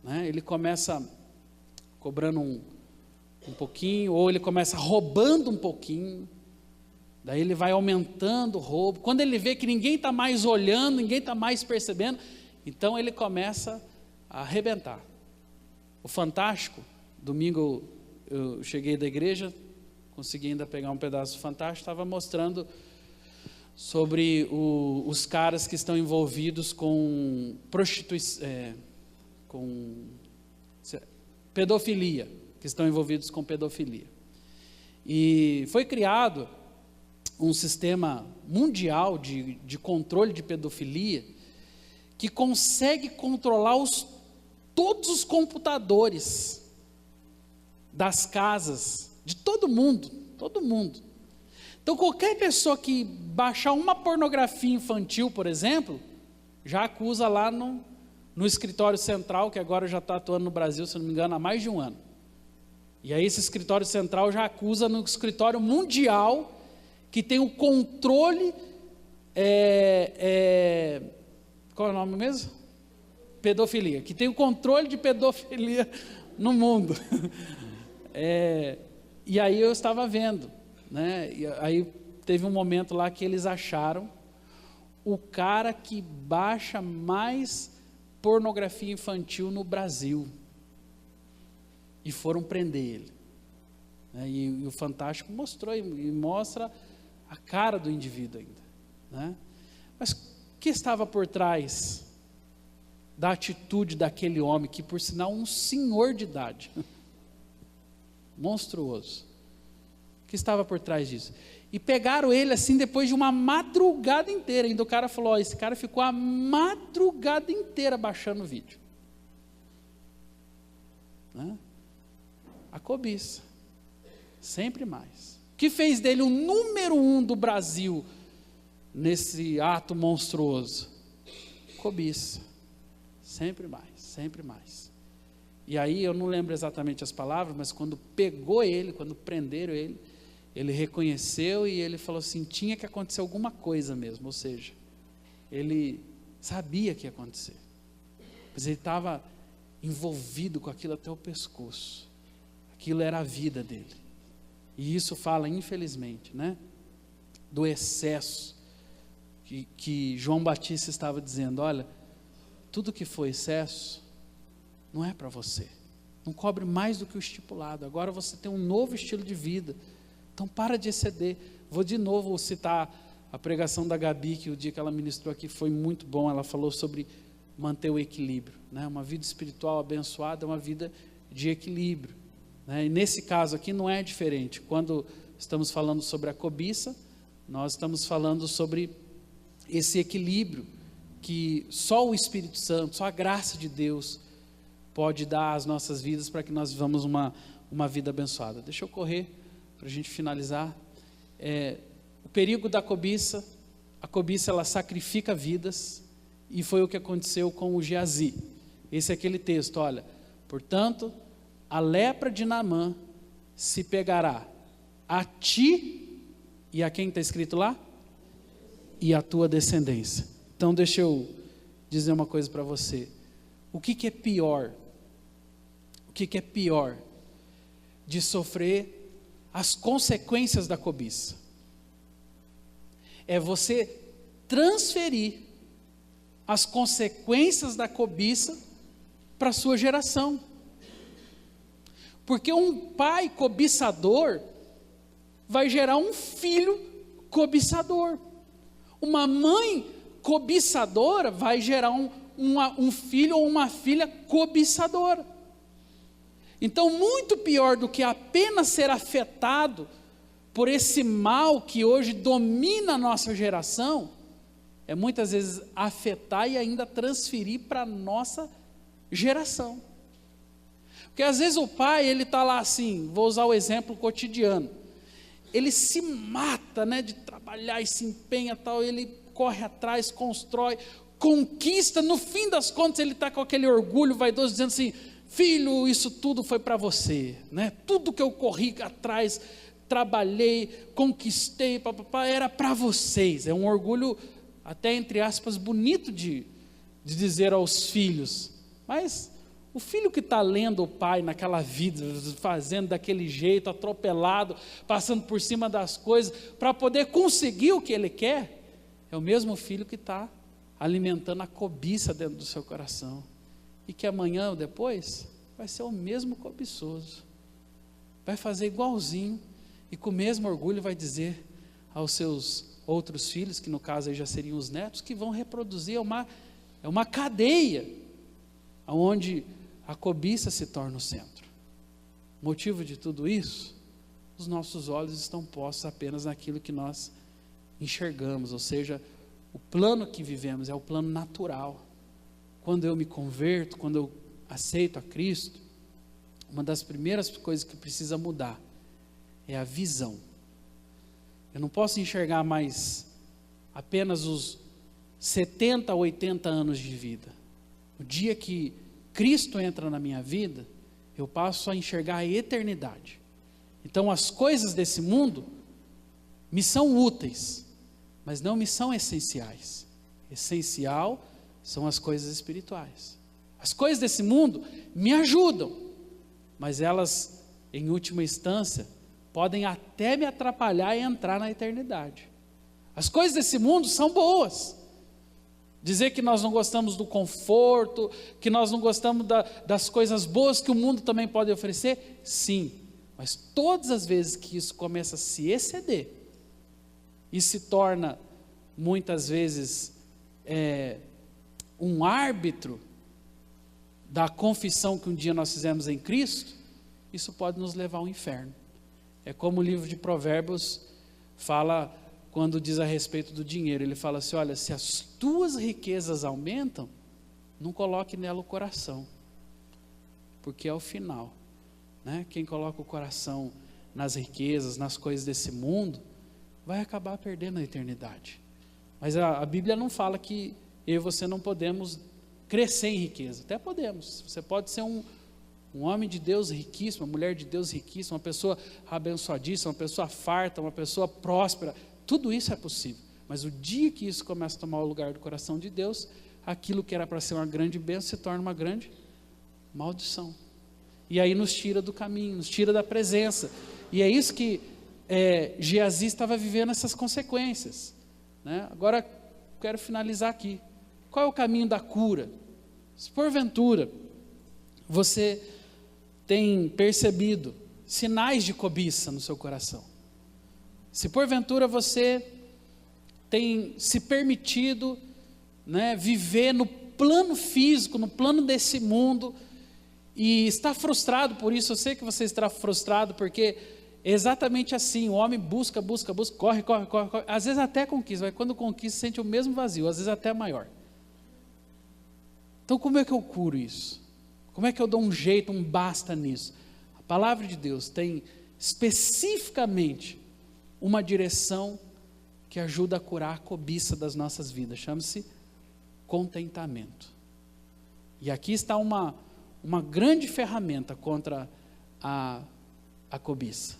né? Ele começa cobrando um pouquinho, ou ele começa roubando um pouquinho, daí ele vai aumentando o roubo. Quando ele vê que ninguém está mais olhando, ninguém está mais percebendo, então ele começa a arrebentar. O Fantástico, domingo eu cheguei da igreja, consegui ainda pegar um pedaço do Fantástico, estava mostrando sobre os caras que estão envolvidos com prostituição, com pedofilia, que estão envolvidos com pedofilia. E foi criado um sistema mundial de controle de pedofilia, que consegue controlar todos os computadores das casas, de todo mundo. Então qualquer pessoa que baixar uma pornografia infantil, por exemplo, já acusa lá no escritório central, que agora já está atuando no Brasil, se não me engano, há mais de um ano. E aí esse escritório central já acusa no escritório mundial, que tem o controle, qual é o nome mesmo? Pedofilia, que tem o controle de pedofilia no mundo. E aí eu estava vendo, né? E aí teve um momento lá que eles acharam o cara que baixa mais pornografia infantil no Brasil. E foram prender ele, né? E o Fantástico mostrou, e mostra a cara do indivíduo ainda, né? Mas o que estava por trás da atitude daquele homem, que por sinal um senhor de idade, monstruoso, o que estava por trás disso? E pegaram ele assim depois de uma madrugada inteira, ainda o cara falou: ó, esse cara ficou a madrugada inteira baixando o vídeo, né? A cobiça, sempre mais. O que fez dele o número 1 do Brasil nesse ato monstruoso? Cobiça, sempre mais, sempre mais. E aí eu não lembro exatamente as palavras, mas quando pegou ele, quando prenderam ele, ele reconheceu e ele falou assim: tinha que acontecer alguma coisa mesmo, ou seja, ele sabia que ia acontecer, mas ele estava envolvido com aquilo até o pescoço. Aquilo era a vida dele. E isso fala, infelizmente, né, do excesso que João Batista estava dizendo: olha, tudo que for excesso não é para você. Não cobre mais do que o estipulado. Agora você tem um novo estilo de vida. Então para de exceder. Vou de novo citar a pregação da Gabi, que o dia que ela ministrou aqui foi muito bom. Ela falou sobre manter o equilíbrio, né? Uma vida espiritual abençoada é uma vida de equilíbrio, né? E nesse caso aqui não é diferente. Quando estamos falando sobre a cobiça, nós estamos falando sobre esse equilíbrio que só o Espírito Santo, só a graça de Deus pode dar às nossas vidas, para que nós vivamos uma vida abençoada. Deixa eu correr para a gente finalizar. O perigo da cobiça, a cobiça ela sacrifica vidas, e foi o que aconteceu com o Geazi. Esse é aquele texto, olha: portanto, a lepra de Naamã se pegará a ti, e a quem está escrito lá? E a tua descendência. Então deixa eu dizer uma coisa para você. O que é pior? O que é pior de sofrer as consequências da cobiça? É você transferir as consequências da cobiça para a sua geração. Porque um pai cobiçador, vai gerar um filho cobiçador. Uma mãe cobiçadora vai gerar um filho ou uma filha cobiçadora. Então, muito pior do que apenas ser afetado por esse mal que hoje domina a nossa geração, é muitas vezes afetar e ainda transferir para a nossa geração. Porque às vezes o pai, ele está lá assim, vou usar o exemplo cotidiano, ele se mata, né, de trabalhar e se empenha tal, ele corre atrás, constrói, conquista, no fim das contas ele está com aquele orgulho vaidoso, dizendo assim, filho, isso tudo foi para você, né? Tudo que eu corri atrás, trabalhei, conquistei, papapá, era para vocês. É um orgulho, até entre aspas, bonito de dizer aos filhos. Mas o filho que está lendo o pai naquela vida, fazendo daquele jeito, atropelado, passando por cima das coisas, para poder conseguir o que ele quer, é o mesmo filho que está alimentando a cobiça dentro do seu coração. E que amanhã ou depois vai ser o mesmo cobiçoso, vai fazer igualzinho, e com o mesmo orgulho vai dizer aos seus outros filhos, que no caso aí já seriam os netos, que vão reproduzir, é uma cadeia, onde a cobiça se torna o centro. O motivo de tudo isso, os nossos olhos estão postos apenas naquilo que nós enxergamos, ou seja, o plano que vivemos é o plano natural. Quando eu me converto, quando eu aceito a Cristo, uma das primeiras coisas que precisa mudar é a visão. Eu não posso enxergar mais apenas os 70 a 80 anos de vida. O dia que Cristo entra na minha vida, eu passo a enxergar a eternidade. Então as coisas desse mundo me são úteis, mas não me são essenciais. Essencial são as coisas espirituais. As coisas desse mundo me ajudam, mas elas, em última instância, podem até me atrapalhar e entrar na eternidade. As coisas desse mundo são boas. Dizer que nós não gostamos do conforto, que nós não gostamos das coisas boas que o mundo também pode oferecer, sim. Mas todas as vezes que isso começa a se exceder, e se torna, muitas vezes, um árbitro da confissão que um dia nós fizemos em Cristo, isso pode nos levar ao inferno. É como o livro de Provérbios fala, quando diz a respeito do dinheiro, ele fala assim, olha, se as tuas riquezas aumentam, não coloque nela o coração, porque é o final, né? Quem coloca o coração nas riquezas, nas coisas desse mundo, vai acabar perdendo a eternidade. Mas a Bíblia não fala que eu e você não podemos crescer em riqueza. Até podemos. Você pode ser um homem de Deus riquíssimo, uma mulher de Deus riquíssima, uma pessoa abençoadíssima, uma pessoa farta, uma pessoa próspera. Tudo isso é possível. Mas o dia que isso começa a tomar o lugar do coração de Deus, aquilo que era para ser uma grande bênção se torna uma grande maldição. E aí nos tira do caminho, nos tira da presença. E é isso que Geazi estava vivendo, essas consequências, né? Agora quero finalizar aqui. Qual é o caminho da cura? Se porventura você tem percebido sinais de cobiça no seu coração, se porventura você tem se permitido, né, viver no plano físico, no plano desse mundo, e está frustrado por isso, eu sei que você está frustrado, porque é exatamente assim, o homem busca, corre, às vezes até conquista, mas quando conquista sente o mesmo vazio, às vezes até maior. Então como é que eu curo isso? Como é que eu dou um jeito, um basta nisso? A palavra de Deus tem especificamente uma direção que ajuda a curar a cobiça das nossas vidas, chama-se contentamento. E aqui está uma grande ferramenta contra a cobiça.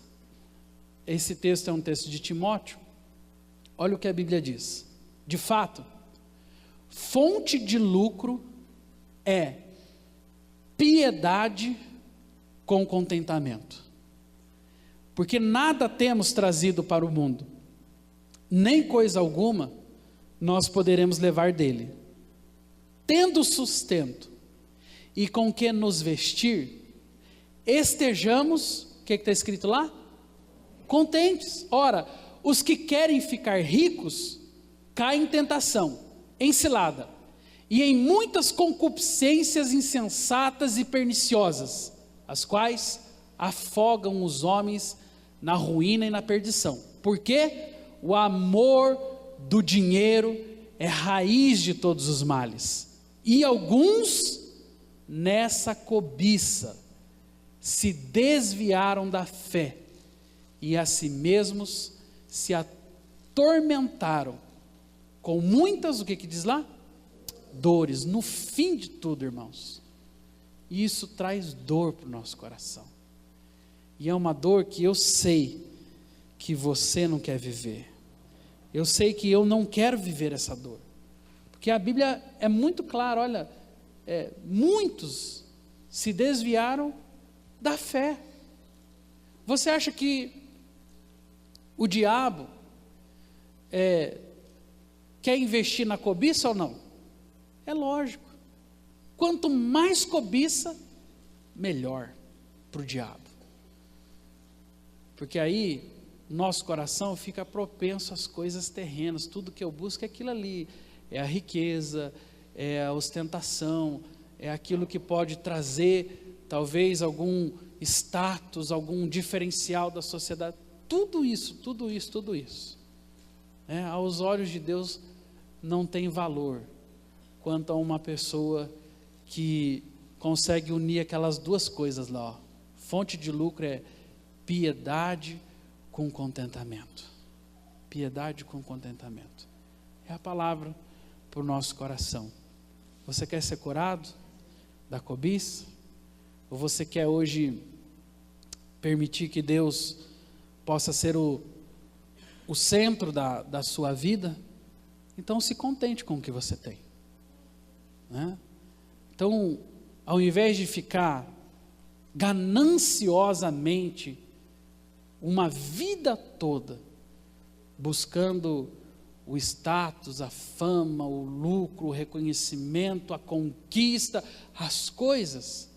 Esse texto é um texto de Timóteo. Olha o que a Bíblia diz. De fato, fonte de lucro é piedade com contentamento. Porque nada temos trazido para o mundo, nem coisa alguma nós poderemos levar dele. Tendo sustento e com que nos vestir, estejamos, o que está escrito lá? contentes. Ora, os que querem ficar ricos caem em tentação, em cilada, e em muitas concupiscências insensatas e perniciosas, as quais afogam os homens na ruína e na perdição. Porque o amor do dinheiro é raiz de todos os males, e alguns nessa cobiça se desviaram da fé e a si mesmos se atormentaram com muitas, o que diz lá? Dores. No fim de tudo, irmãos, isso traz dor para o nosso coração, e é uma dor que eu sei que você não quer viver. Eu sei que eu não quero viver essa dor, porque a Bíblia é muito clara. Olha, muitos se desviaram da fé. Você acha que o diabo quer investir na cobiça ou não? É lógico. Quanto mais cobiça, melhor para o diabo, porque aí nosso coração fica propenso às coisas terrenas. Tudo que eu busco é aquilo ali, é a riqueza, é a ostentação, é aquilo que pode trazer talvez algum status, algum diferencial da sociedade. Tudo isso, aos olhos de Deus não tem valor quanto a uma pessoa que consegue unir aquelas duas coisas lá, ó. Fonte de lucro é piedade com contentamento. Piedade com contentamento é a palavra para o nosso coração. Você quer ser curado da cobiça? Ou você quer hoje permitir que Deus possa ser o centro da sua vida? Então se contente com o que você tem, né? Então, ao invés de ficar gananciosamente uma vida toda buscando o status, a fama, o lucro, o reconhecimento, a conquista, as coisas,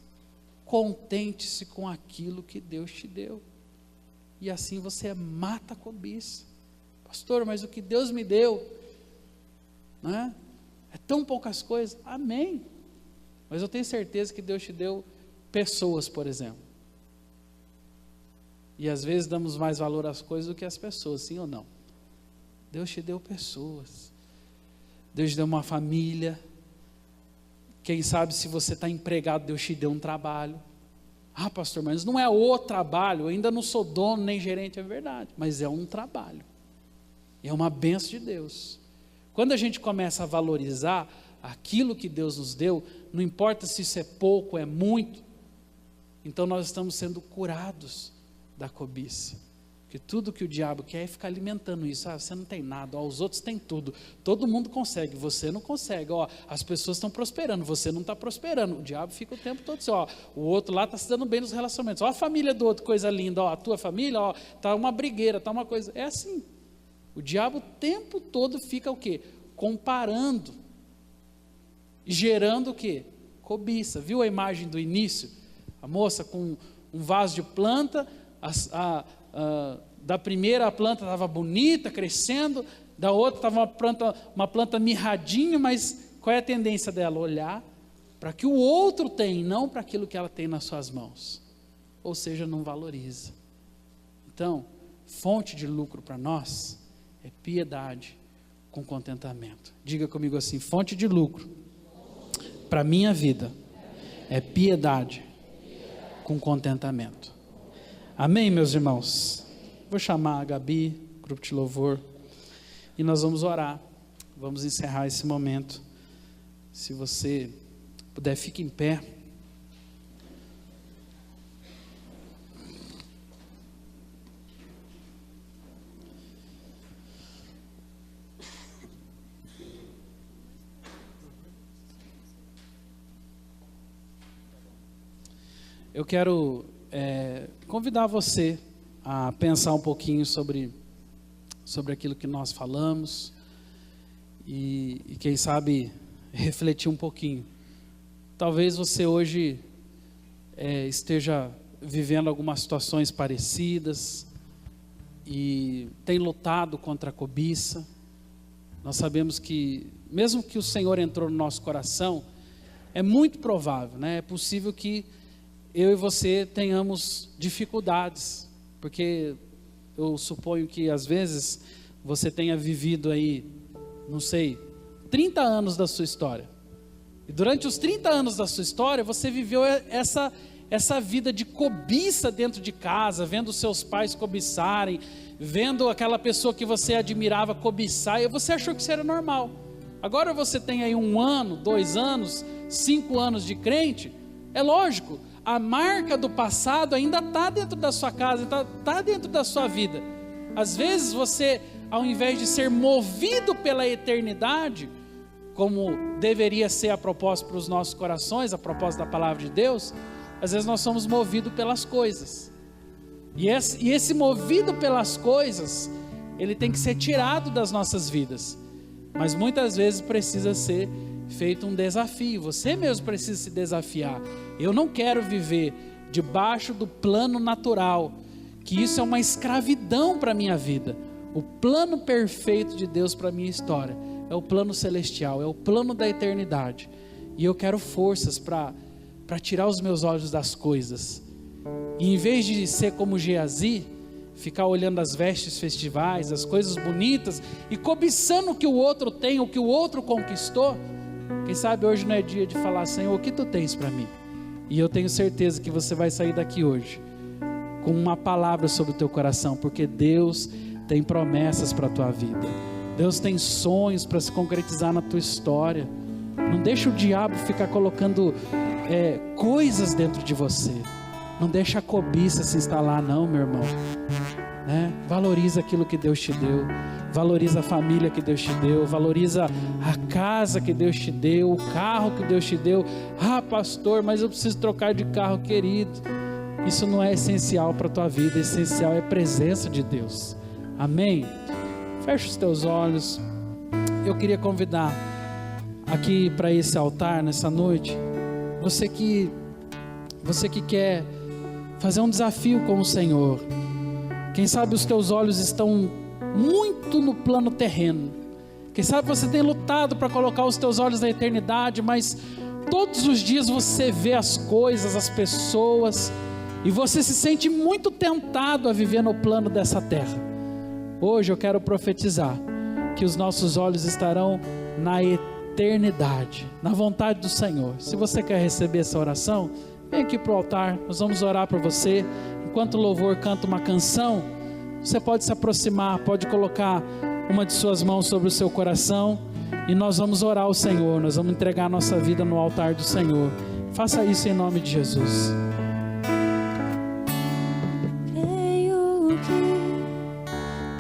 contente-se com aquilo que Deus te deu, e assim você mata a cobiça. Pastor, mas o que Deus me deu, né? É tão poucas coisas. Amém, mas eu tenho certeza que Deus te deu pessoas, por exemplo, e às vezes damos mais valor às coisas do que às pessoas, sim ou não? Deus te deu pessoas, Deus te deu uma família. Quem sabe, se você está empregado, Deus te deu um trabalho. Ah, pastor, mas não é o trabalho, eu ainda não sou dono nem gerente. É verdade, mas é um trabalho, é uma bênção de Deus. Quando a gente começa a valorizar aquilo que Deus nos deu, não importa se isso é pouco, é muito, então nós estamos sendo curados da cobiça. Porque tudo que o diabo quer é ficar alimentando isso. Ah, você não tem nada, ó, os outros têm tudo, todo mundo consegue, você não consegue, ó, as pessoas estão prosperando, você não está prosperando. O diabo fica o tempo todo assim, ó, o outro lá está se dando bem nos relacionamentos, ó, a família do outro, coisa linda, ó, a tua família, ó, está uma brigueira, está uma coisa, é assim. O diabo o tempo todo fica o quê? Comparando, gerando o quê? Cobiça. Viu a imagem do início? A moça com um vaso de planta, da primeira a planta estava bonita, crescendo, da outra estava uma planta mirradinha, mas qual é a tendência dela? Olhar para que o outro tem, não para aquilo que ela tem nas suas mãos, ou seja, não valoriza. Então, fonte de lucro para nós é piedade com contentamento. Diga comigo assim: fonte de lucro para minha vida é piedade com contentamento. Amém, meus irmãos? Vou chamar a Gabi, grupo de louvor, e nós vamos orar. Vamos encerrar esse momento. Se você puder, fique em pé. Eu quero convidar você a pensar um pouquinho sobre aquilo que nós falamos e quem sabe refletir um pouquinho. Talvez você hoje esteja vivendo algumas situações parecidas, e tem lutado contra a cobiça. Nós sabemos que, mesmo que o Senhor entrou no nosso coração, é muito provável, né? É possível que eu e você tenhamos dificuldades, porque eu suponho que às vezes você tenha vivido aí, não sei, 30 anos da sua história. E durante os 30 anos da sua história, você viveu essa vida de cobiça dentro de casa, vendo seus pais cobiçarem, vendo aquela pessoa que você admirava cobiçar, e você achou que isso era normal. Agora você tem aí 1 ano, 2 anos, 5 anos de crente, é lógico, a marca do passado ainda está dentro da sua casa, está dentro da sua vida. Às vezes você, ao invés de ser movido pela eternidade, como deveria ser a propósito para os nossos corações, a propósito da palavra de Deus, às vezes nós somos movidos pelas coisas. E esse movido pelas coisas, ele tem que ser tirado das nossas vidas. Mas muitas vezes precisa ser feito um desafio. Você mesmo precisa se desafiar. Eu não quero viver debaixo do plano natural, que isso é uma escravidão para a minha vida. O plano perfeito de Deus para a minha história é o plano celestial, é o plano da eternidade. E eu quero forças para tirar os meus olhos das coisas. E em vez de ser como Geazi, ficar olhando as vestes festivais, as coisas bonitas, e cobiçando o que o outro tem, o que o outro conquistou, quem sabe hoje não é dia de falar: Senhor, o que tu tens para mim? E eu tenho certeza que você vai sair daqui hoje com uma palavra sobre o teu coração, porque Deus tem promessas para a tua vida, Deus tem sonhos para se concretizar na tua história. Não deixa o diabo ficar colocando coisas dentro de você. Não deixa a cobiça se instalar não, meu irmão, né? Valoriza aquilo que Deus te deu, valoriza a família que Deus te deu, valoriza a casa que Deus te deu, o carro que Deus te deu. Ah, pastor, mas eu preciso trocar de carro. Querido, isso não é essencial para a tua vida, essencial é a presença de Deus. Amém? Fecha os teus olhos. Eu queria convidar aqui para esse altar nessa noite, você que quer fazer um desafio com o Senhor. Quem sabe os teus olhos estão muito no plano terreno. Quem sabe você tem lutado para colocar os teus olhos na eternidade, mas todos os dias você vê as coisas, as pessoas, e você se sente muito tentado a viver no plano dessa terra. Hoje eu quero profetizar que os nossos olhos estarão na eternidade, na vontade do Senhor. Se você quer receber essa oração, vem aqui para o altar, nós vamos orar por você. Enquanto o louvor canta uma canção, você pode se aproximar, pode colocar uma de suas mãos sobre o seu coração, e nós vamos orar ao Senhor, nós vamos entregar a nossa vida no altar do Senhor. Faça isso em nome de Jesus. Creio que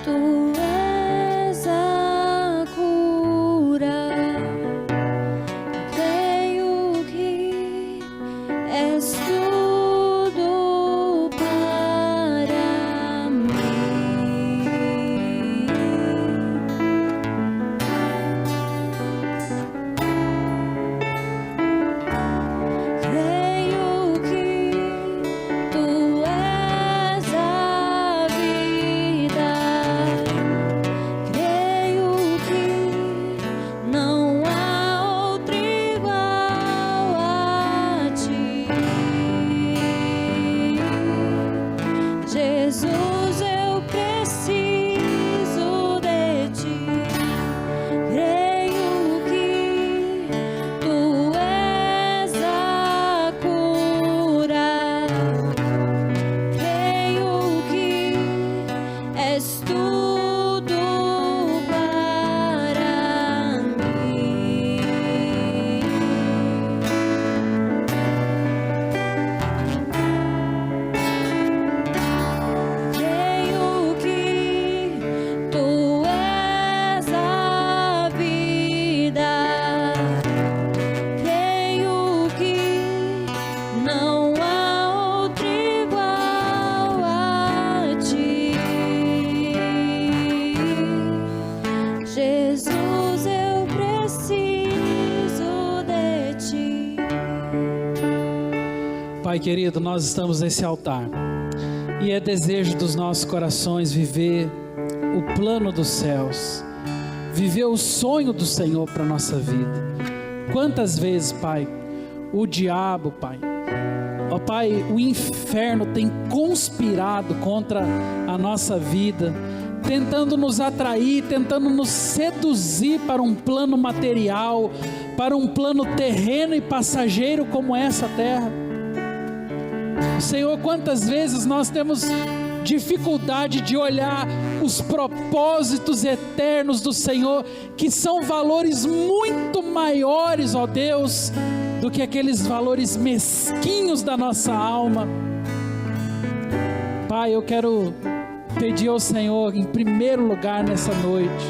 tu és a cura, creio que és tudo para mim. Creio que tu és a vida, creio que não há outro igual a ti. Jesus, eu preciso de ti. Creio que tu és a cura, creio que és tudo para mim. Creio que tu és a vida, creio que não há outro igual a ti. Jesus, eu preciso de ti. Pai querido, nós estamos nesse altar, E é desejo dos nossos corações viver o plano dos céus, viver o sonho do Senhor para a nossa vida. Quantas vezes, Pai, o diabo, Pai, ó Pai, o inferno tem conspirado contra a nossa vida, tentando nos atrair, tentando nos seduzir para um plano material, para um plano terreno e passageiro como essa terra. Senhor, quantas vezes nós temos dificuldade de olhar os propósitos eternos do Senhor, que são valores muito maiores, ó Deus, do que aqueles valores mesquinhos da nossa alma. Pai, eu quero pedir ao Senhor, em primeiro lugar nessa noite,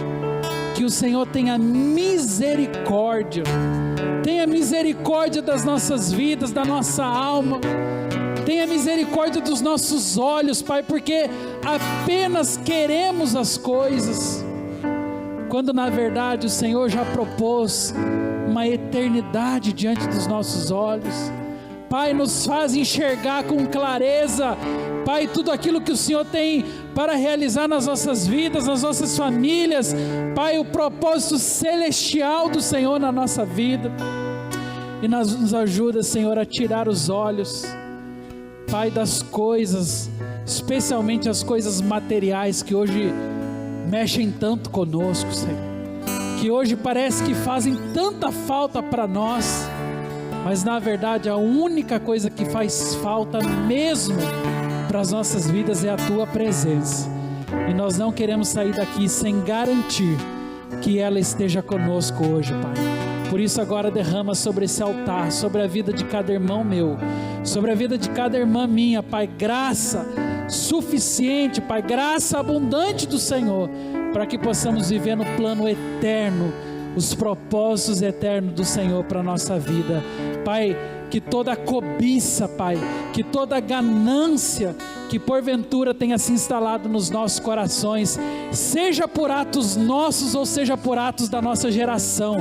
que o Senhor tenha misericórdia das nossas vidas, da nossa alma, tenha misericórdia dos nossos olhos, Pai, porque apenas queremos as coisas, quando na verdade o Senhor já propôs uma eternidade diante dos nossos olhos. Pai, nos faz enxergar com clareza, Pai, tudo aquilo que o Senhor tem para realizar nas nossas vidas, nas nossas famílias, Pai, o propósito celestial do Senhor na nossa vida. E nos ajuda, Senhor, a tirar os olhos, Pai, das coisas, especialmente as coisas materiais que hoje mexem tanto conosco, Senhor, que hoje parece que fazem tanta falta para nós, mas na verdade a única coisa que faz falta mesmo para as nossas vidas é a Tua presença, e nós não queremos sair daqui sem garantir que ela esteja conosco hoje, Pai. Por isso agora derrama sobre esse altar, sobre a vida de cada irmão meu, sobre a vida de cada irmã minha, Pai, graça suficiente, Pai, graça abundante do Senhor, para que possamos viver no plano eterno, os propósitos eternos do Senhor para a nossa vida. Pai, que toda cobiça, Pai, que toda ganância que porventura tenha se instalado nos nossos corações, seja por atos nossos ou seja por atos da nossa geração,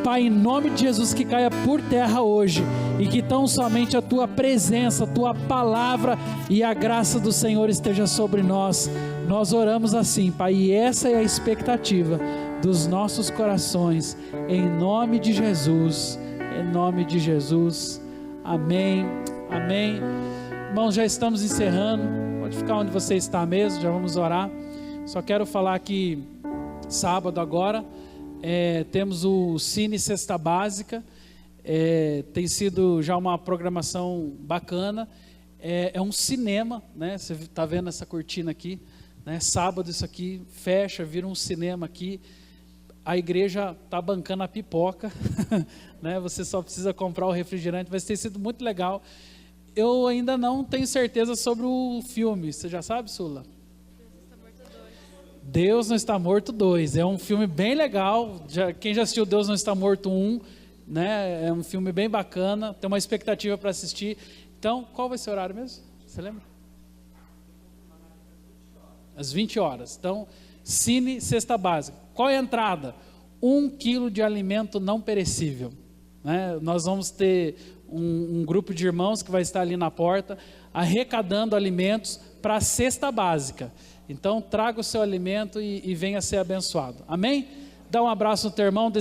Pai, em nome de Jesus, que caia por terra hoje, e que tão somente a Tua presença, a Tua palavra e a graça do Senhor esteja sobre nós. Nós oramos assim, Pai, e essa é a expectativa dos nossos corações, em nome de Jesus, amém, amém. Irmãos, já estamos encerrando, pode ficar onde você está mesmo, já vamos orar. Só quero falar que sábado agora, temos o Cine Cesta Básica, tem sido já uma programação bacana, é um cinema, né? Você está vendo essa cortina aqui, né? Sábado isso aqui fecha, vira um cinema aqui, a igreja está bancando a pipoca, né? Você só precisa comprar o refrigerante, mas tem sido muito legal. Eu ainda não tenho certeza sobre o filme, você já sabe, Sula? Deus Não Está Morto 2, é um filme bem legal, quem já assistiu Deus Não Está Morto 1, né? É um filme bem bacana, tem uma expectativa para assistir. Então, qual vai ser o horário mesmo? Você lembra? Às 20 horas, então, Cine Cesta Básica. Qual é a entrada? 1 quilo de alimento não perecível, né? Nós vamos ter um grupo de irmãos que vai estar ali na porta, arrecadando alimentos para a cesta básica. Então traga o seu alimento e venha ser abençoado, amém? Dá um abraço no teu irmão.